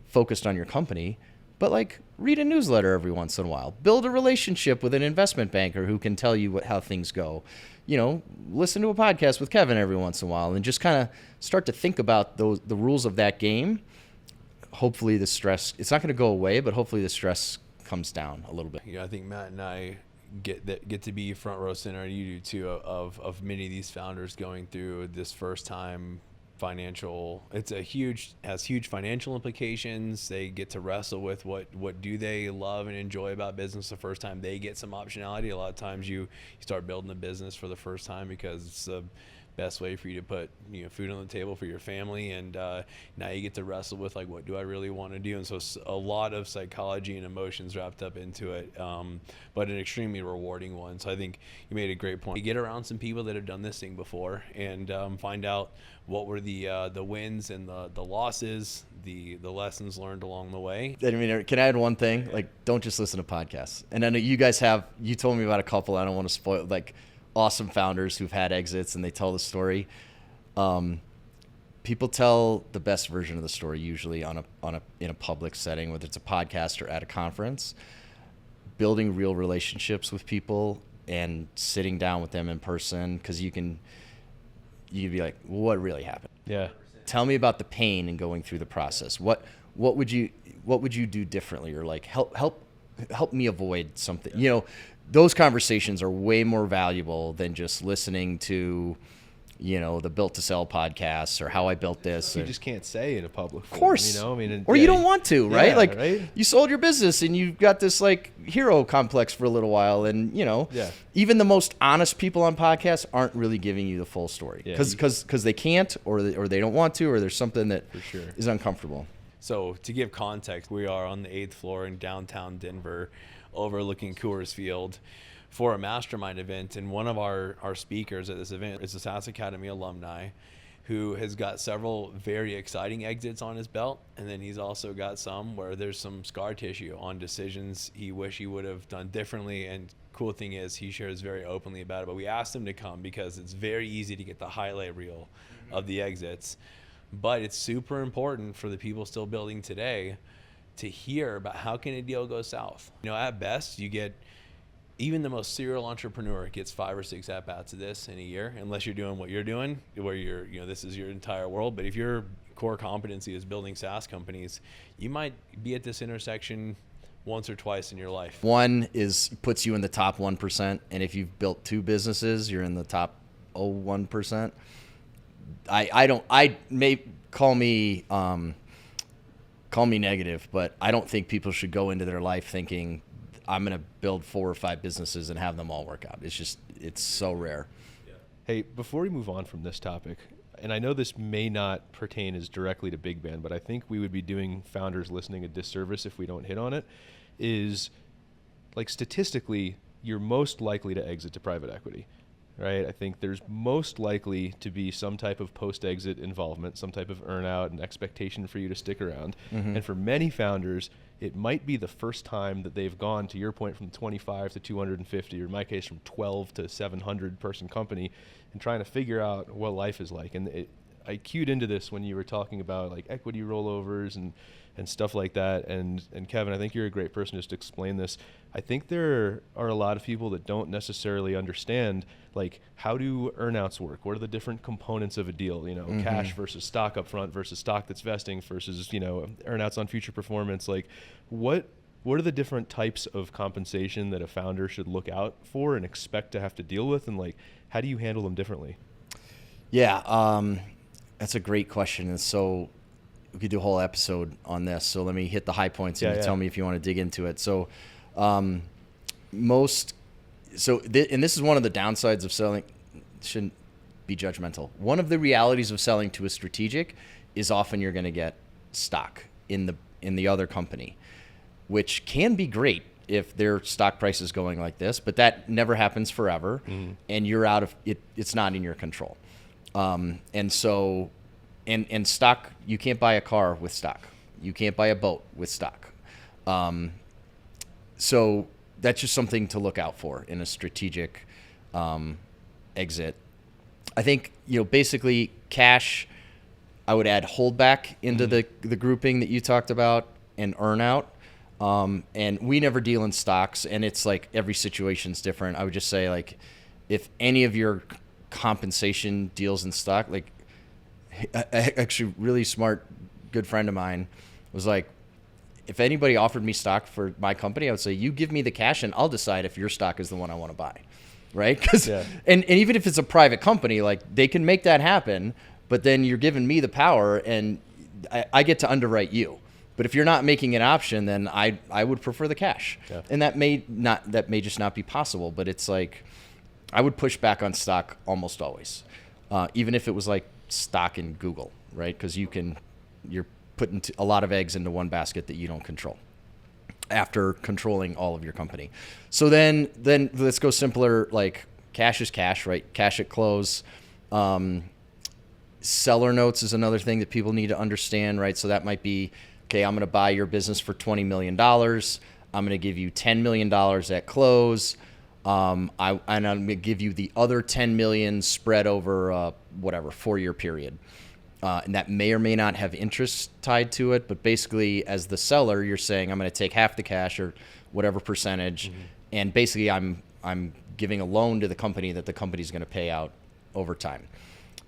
focused on your company, but like read a newsletter every once in a while, build a relationship with an investment banker who can tell you how things go, you know, listen to a podcast with Kevin every once in a while, and just kind of start to think about the rules of that game. Hopefully the stress, it's not going to go away, but hopefully the stress comes down a little bit. Yeah, I think Matt and I get to be front row center, you do too, of many of these founders going through this first time financial. Has huge financial implications. They get to wrestle with what do they love and enjoy about business the first time they get some optionality. A lot of times you start building a business for the first time because it's the best way for you to put food on the table for your family, and now you get to wrestle with like, what do I really want to do? And so a lot of psychology and emotions wrapped up into it, but an extremely rewarding one. So I think you made a great point. You get around some people that have done this thing before, and find out what were the wins and the losses, the lessons learned along the way. I mean, can I add one thing? Like, don't just listen to podcasts. And I know you guys you told me about a couple, I don't want to spoil, like awesome founders who've had exits and they tell the story. People tell the best version of the story usually in a public setting, whether it's a podcast or at a conference. Building real relationships with people and sitting down with them in person, because you'd be like, what really happened? Yeah. Tell me about the pain in going through the process. What would you do differently, or like help me avoid something? Those conversations are way more valuable than just listening to, the Built to Sell podcasts or how I built this. You just can't say in a public forum, of course. Or you don't want to, right? Yeah, right? You sold your business and you've got this like hero complex for a little while, and even the most honest people on podcasts aren't really giving you the full story because they can't, or they don't want to, or there's something that is uncomfortable. So to give context, we are on the 8th floor in downtown Denver, overlooking Coors Field, for a mastermind event. And one of our speakers at this event is a SaaS Academy alumni who has got several very exciting exits on his belt. And then he's also got some where there's some scar tissue on decisions he wish he would have done differently. And cool thing is he shares very openly about it. But we asked him to come because it's very easy to get the highlight reel of the exits. But it's super important for the people still building today to hear about how can a deal go south. At best, you get, even the most serial entrepreneur gets 5 or 6 at-bats of this in a year, unless you're doing what you're doing, where this is your entire world. But if your core competency is building SaaS companies, you might be at this intersection once or twice in your life. One puts you in the top 1%, and if you've built 2 businesses, you're in the top 1%. Call me negative, but I don't think people should go into their life thinking I'm going to build 4 or 5 businesses and have them all work out. It's so rare. Yeah. Hey, before we move on from this topic, and I know this may not pertain as directly to Big Band, but I think we would be doing founders listening a disservice if we don't hit on it, is like statistically, you're most likely to exit to private equity. Right? I think there's most likely to be some type of post-exit involvement, some type of earn-out and expectation for you to stick around. Mm-hmm. And for many founders, it might be the first time that they've gone, to your point, from 25 to 250, or in my case, from 12 to 700 person company, and trying to figure out what life is like. And I cued into this when you were talking about like equity rollovers and stuff like that. And Kevin, I think you're a great person just to explain this. I think there are a lot of people that don't necessarily understand, like, how do earnouts work? What are the different components of a deal? Mm-hmm. Cash versus stock up front versus stock that's vesting versus, earnouts on future performance. Like, what are the different types of compensation that a founder should look out for and expect to have to deal with? And like, how do you handle them differently? Yeah, that's a great question. And so we could do a whole episode on this. So let me hit the high points and you tell me if you want to dig into it. So and this is one of the downsides of selling. Shouldn't be judgmental. One of the realities of selling to a strategic is often you're going to get stock in the other company, which can be great if their stock price is going like this, but that never happens forever. Mm-hmm. And you're out of it. It's not in your control. And so, and stock, you can't buy a car with stock. You can't buy a boat with stock. So that's just something to look out for in a strategic exit. I think, basically cash, I would add holdback into the grouping that you talked about, and earnout. And we never deal in stocks, and it's like every situation's different. I would just say, like, if any of your compensation deals in stock, like, actually really smart, good friend of mine was like, if anybody offered me stock for my company, I would say, you give me the cash and I'll decide if your stock is the one I want to buy. Right? And even if it's a private company, like, they can make that happen, but then you're giving me the power and I get to underwrite you. But if you're not making an option, then I would prefer the cash. Yeah. And that may just not be possible, but it's like, I would push back on stock almost always. even if it was like stock in Google, right? Because you're putting a lot of eggs into one basket that you don't control after controlling all of your company. So then let's go simpler, like cash is cash, right? Cash at close. Seller notes is another thing that people need to understand, right? So that might be, okay, I'm going to buy your business for $20 million. I'm going to give you $10 million at close. And I'm going to give you the other $10 million spread over whatever 4-year period. And that may or may not have interest tied to it, but basically as the seller, you're saying I'm going to take half the cash or whatever percentage, and basically I'm giving a loan to the company that the company's going to pay out over time.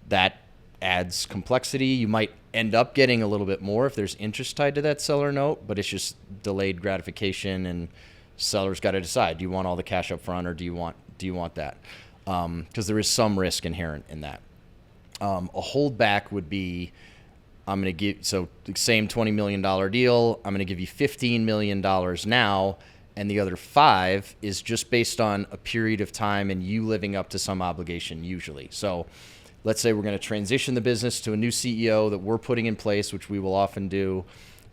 That adds complexity. You might end up getting a little bit more if there's interest tied to that seller note, but it's just delayed gratification, and seller's got to decide: do you want all the cash up front, or do you want that? Because there is some risk inherent in that. A holdback would be, I'm going to give, so the same $20 million deal, I'm going to give you $15 million now, and the other 5 is just based on a period of time and you living up to some obligation usually. So let's say we're going to transition the business to a new CEO that we're putting in place, which we will often do,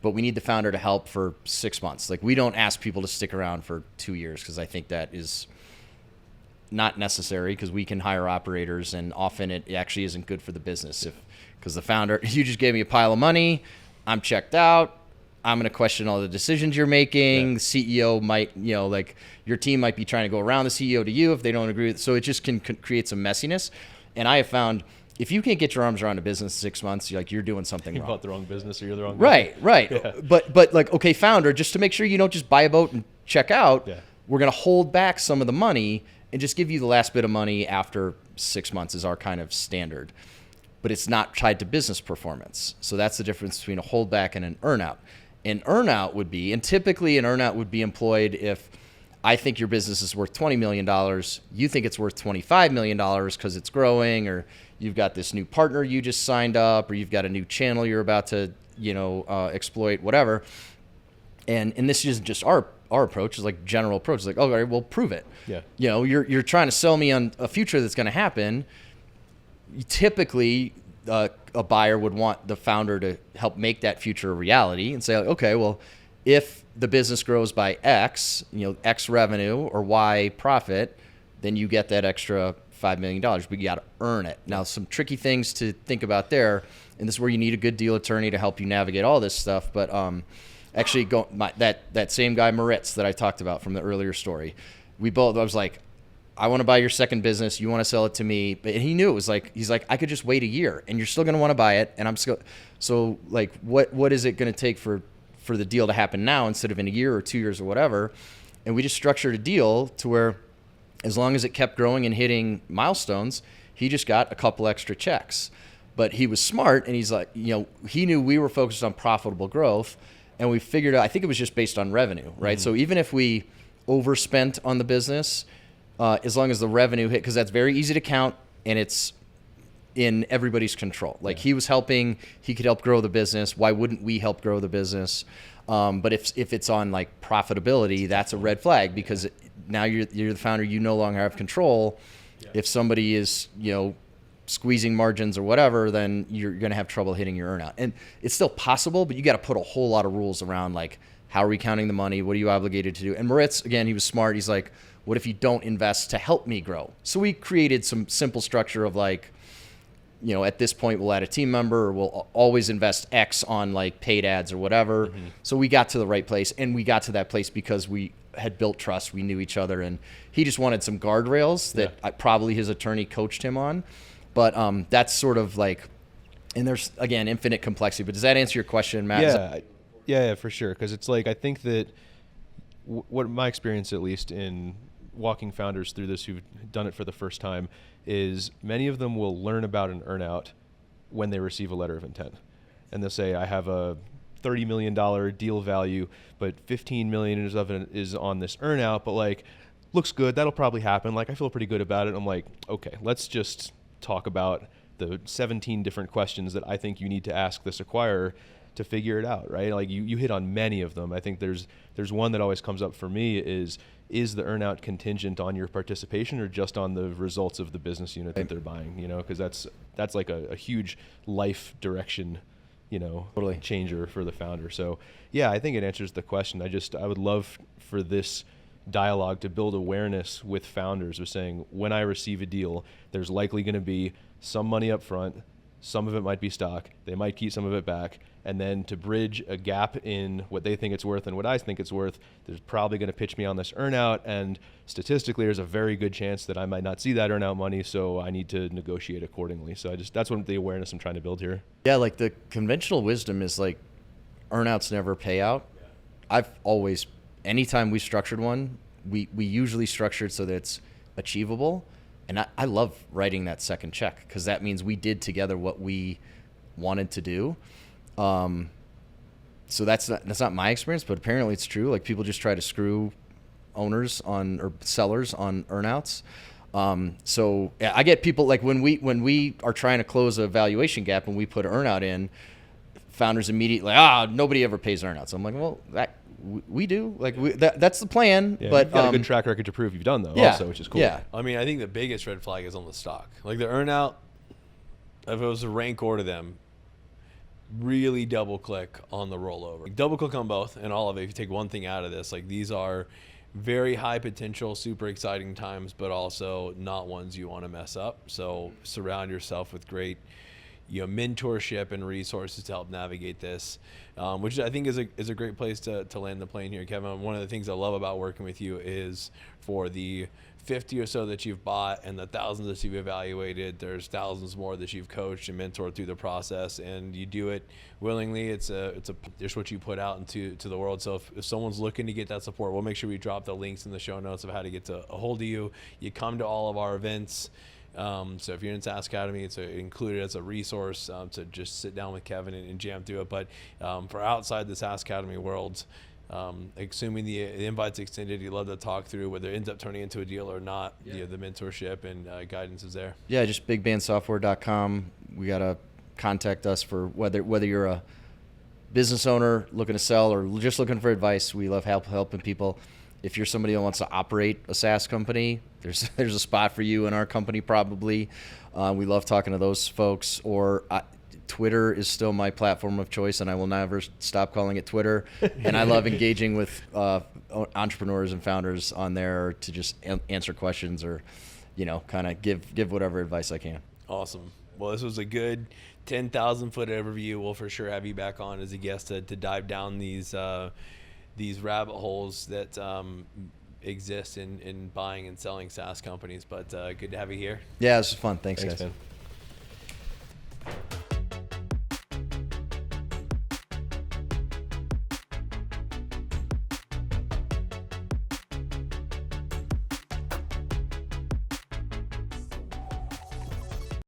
but we need the founder to help for 6 months. Like, we don't ask people to stick around for 2 years, because I think that is not necessary, because we can hire operators, and often it actually isn't good for the business. Because the founder, you just gave me a pile of money, I'm checked out, I'm going to question all the decisions you're making. The CEO might, like your team might be trying to go around the CEO to you if they don't agree with it. So it just can create some messiness. And I have found, if you can't get your arms around a business in 6 months, you're doing something wrong. You bought the wrong business, or you're the wrong guy. Right. Yeah. But like, okay, founder, just to make sure you don't just buy a boat and check out, we're going to hold back some of the money and just give you the last bit of money after 6 months is our kind of standard. But it's not tied to business performance. So that's the difference between a holdback and an earnout. An earnout would be, and typically an earnout would be employed if I think your business is worth $20 million, you think it's worth $25 million because it's growing, or you've got this new partner you just signed up, or you've got a new channel you're about to, exploit, whatever. And this isn't just our approach, is like general approach. It's like, oh, all right, well, prove it. Yeah. You're trying to sell me on a future that's going to happen. Typically, a buyer would want the founder to help make that future a reality and say, okay, well, if the business grows by X, X revenue or Y profit, then you get that extra $5 million, but you got to earn it. Now, some tricky things to think about there, and this is where you need a good deal attorney to help you navigate all this stuff. But actually, that same guy Moritz that I talked about from the earlier story, I was like, I want to buy your second business. You want to sell it to me. But he knew it was like, he's like, I could just wait a year and you're still going to want to buy it. And I'm still, so like, what is it going to take for the deal to happen now instead of in a year or 2 years or whatever? And we just structured a deal to where, as long as it kept growing and hitting milestones, he just got a couple extra checks. But he was smart, and he's like, he knew we were focused on profitable growth, and we figured out, I think it was just based on revenue, right? Mm-hmm. So even if we overspent on the business, as long as the revenue hit, because that's very easy to count, and it's in everybody's control. Like, he was helping, he could help grow the business. Why wouldn't we help grow the business? But if it's on like profitability, that's a red flag, because now you're the founder, you no longer have control. Yeah. If somebody is, squeezing margins or whatever, then you're going to have trouble hitting your earnout. And it's still possible, but you got to put a whole lot of rules around, like, how are we counting the money? What are you obligated to do? And Moritz, again, he was smart. He's like, what if you don't invest to help me grow? So we created some simple structure of like, at this point we'll add a team member, or we'll always invest X on like paid ads or whatever. Mm-hmm. So we got to the right place, and we got to that place because we had built trust. We knew each other, and he just wanted some guardrails that probably his attorney coached him on. But that's sort of like, and there's, again, infinite complexity. But does that answer your question, Matt? Yeah, for sure. Because it's like, I think that what my experience, at least in walking founders through this who've done it for the first time, is many of them will learn about an earnout when they receive a letter of intent. And they'll say, I have a $30 million deal value, but $15 million of it is on this earnout, but like, looks good. That'll probably happen. Like, I feel pretty good about it. I'm like, okay, let's just talk about the 17 different questions that I think you need to ask this acquirer to figure it out, right? Like you hit on many of them. I think there's one that always comes up for me is the earnout contingent on your participation or just on the results of the business unit that they're buying, you know, because that's like a huge life direction, you know, Totally. changer for the founder. So yeah, I think it answers the question. I would love for this dialogue to build awareness with founders of saying, when I receive a deal, there's likely going to be some money up front, some of it might be stock, they might keep some of it back, and then to bridge a gap in what they think it's worth and what I think it's worth, there's probably going to pitch me on this earnout, and statistically there's a very good chance that I might not see that earnout money, so I need to negotiate accordingly. So that's what the awareness I'm trying to build here. Yeah, like the conventional wisdom is like earnouts never pay out. I've always, anytime we structured one, we usually structured so that it's achievable. And I love writing that second check because that means we did together what we wanted to do. So that's not my experience, but apparently it's true. Like people just try to screw owners on or sellers on earnouts. So yeah, I get people like when we are trying to close a valuation gap and we put an earnout in, founders immediately nobody ever pays earnouts. I'm like, well, we do, like that's the plan. Yeah, but you've got a good track record to prove you've done though, yeah, also, which is cool. Yeah. I mean, I think the biggest red flag is on the stock. Like the earnout, if it was to rank order them, really double click on the rollover. Like, double click on both and all of it. If you take one thing out of this, like these are very high potential, super exciting times, but also not ones you want to mess up. So surround yourself with great, mentorship and resources to help navigate this, which I think is a great place to land the plane here, Kevin. One of the things I love about working with you is for the 50 or so that you've bought and the thousands that you've evaluated, there's thousands more that you've coached and mentored through the process, and you do it willingly. It's just what you put out into the world. So if someone's looking to get that support, we'll make sure we drop the links in the show notes of how to get a hold of you. You come to all of our events. So if you're in SaaS Academy, it's included as a resource to just sit down with Kevin and jam through it. But for outside the SaaS Academy world, assuming the invite's extended, you'd love to talk through whether it ends up turning into a deal or not. Yeah. The mentorship and guidance is there. Yeah, just bigbandsoftware.com. We got to contact us for whether you're a business owner looking to sell or just looking for advice. We love helping people. If you're somebody who wants to operate a SaaS company, there's a spot for you in our company probably. We love talking to those folks. Or Twitter is still my platform of choice, and I will never stop calling it Twitter. And I love engaging with entrepreneurs and founders on there to just answer questions or, kind of give whatever advice I can. Awesome. Well, this was a good 10,000-foot overview. We'll for sure have you back on as a guest to dive down these rabbit holes that exist in buying and selling SaaS companies. But good to have you here. Yeah, this was fun. Thanks guys. Man.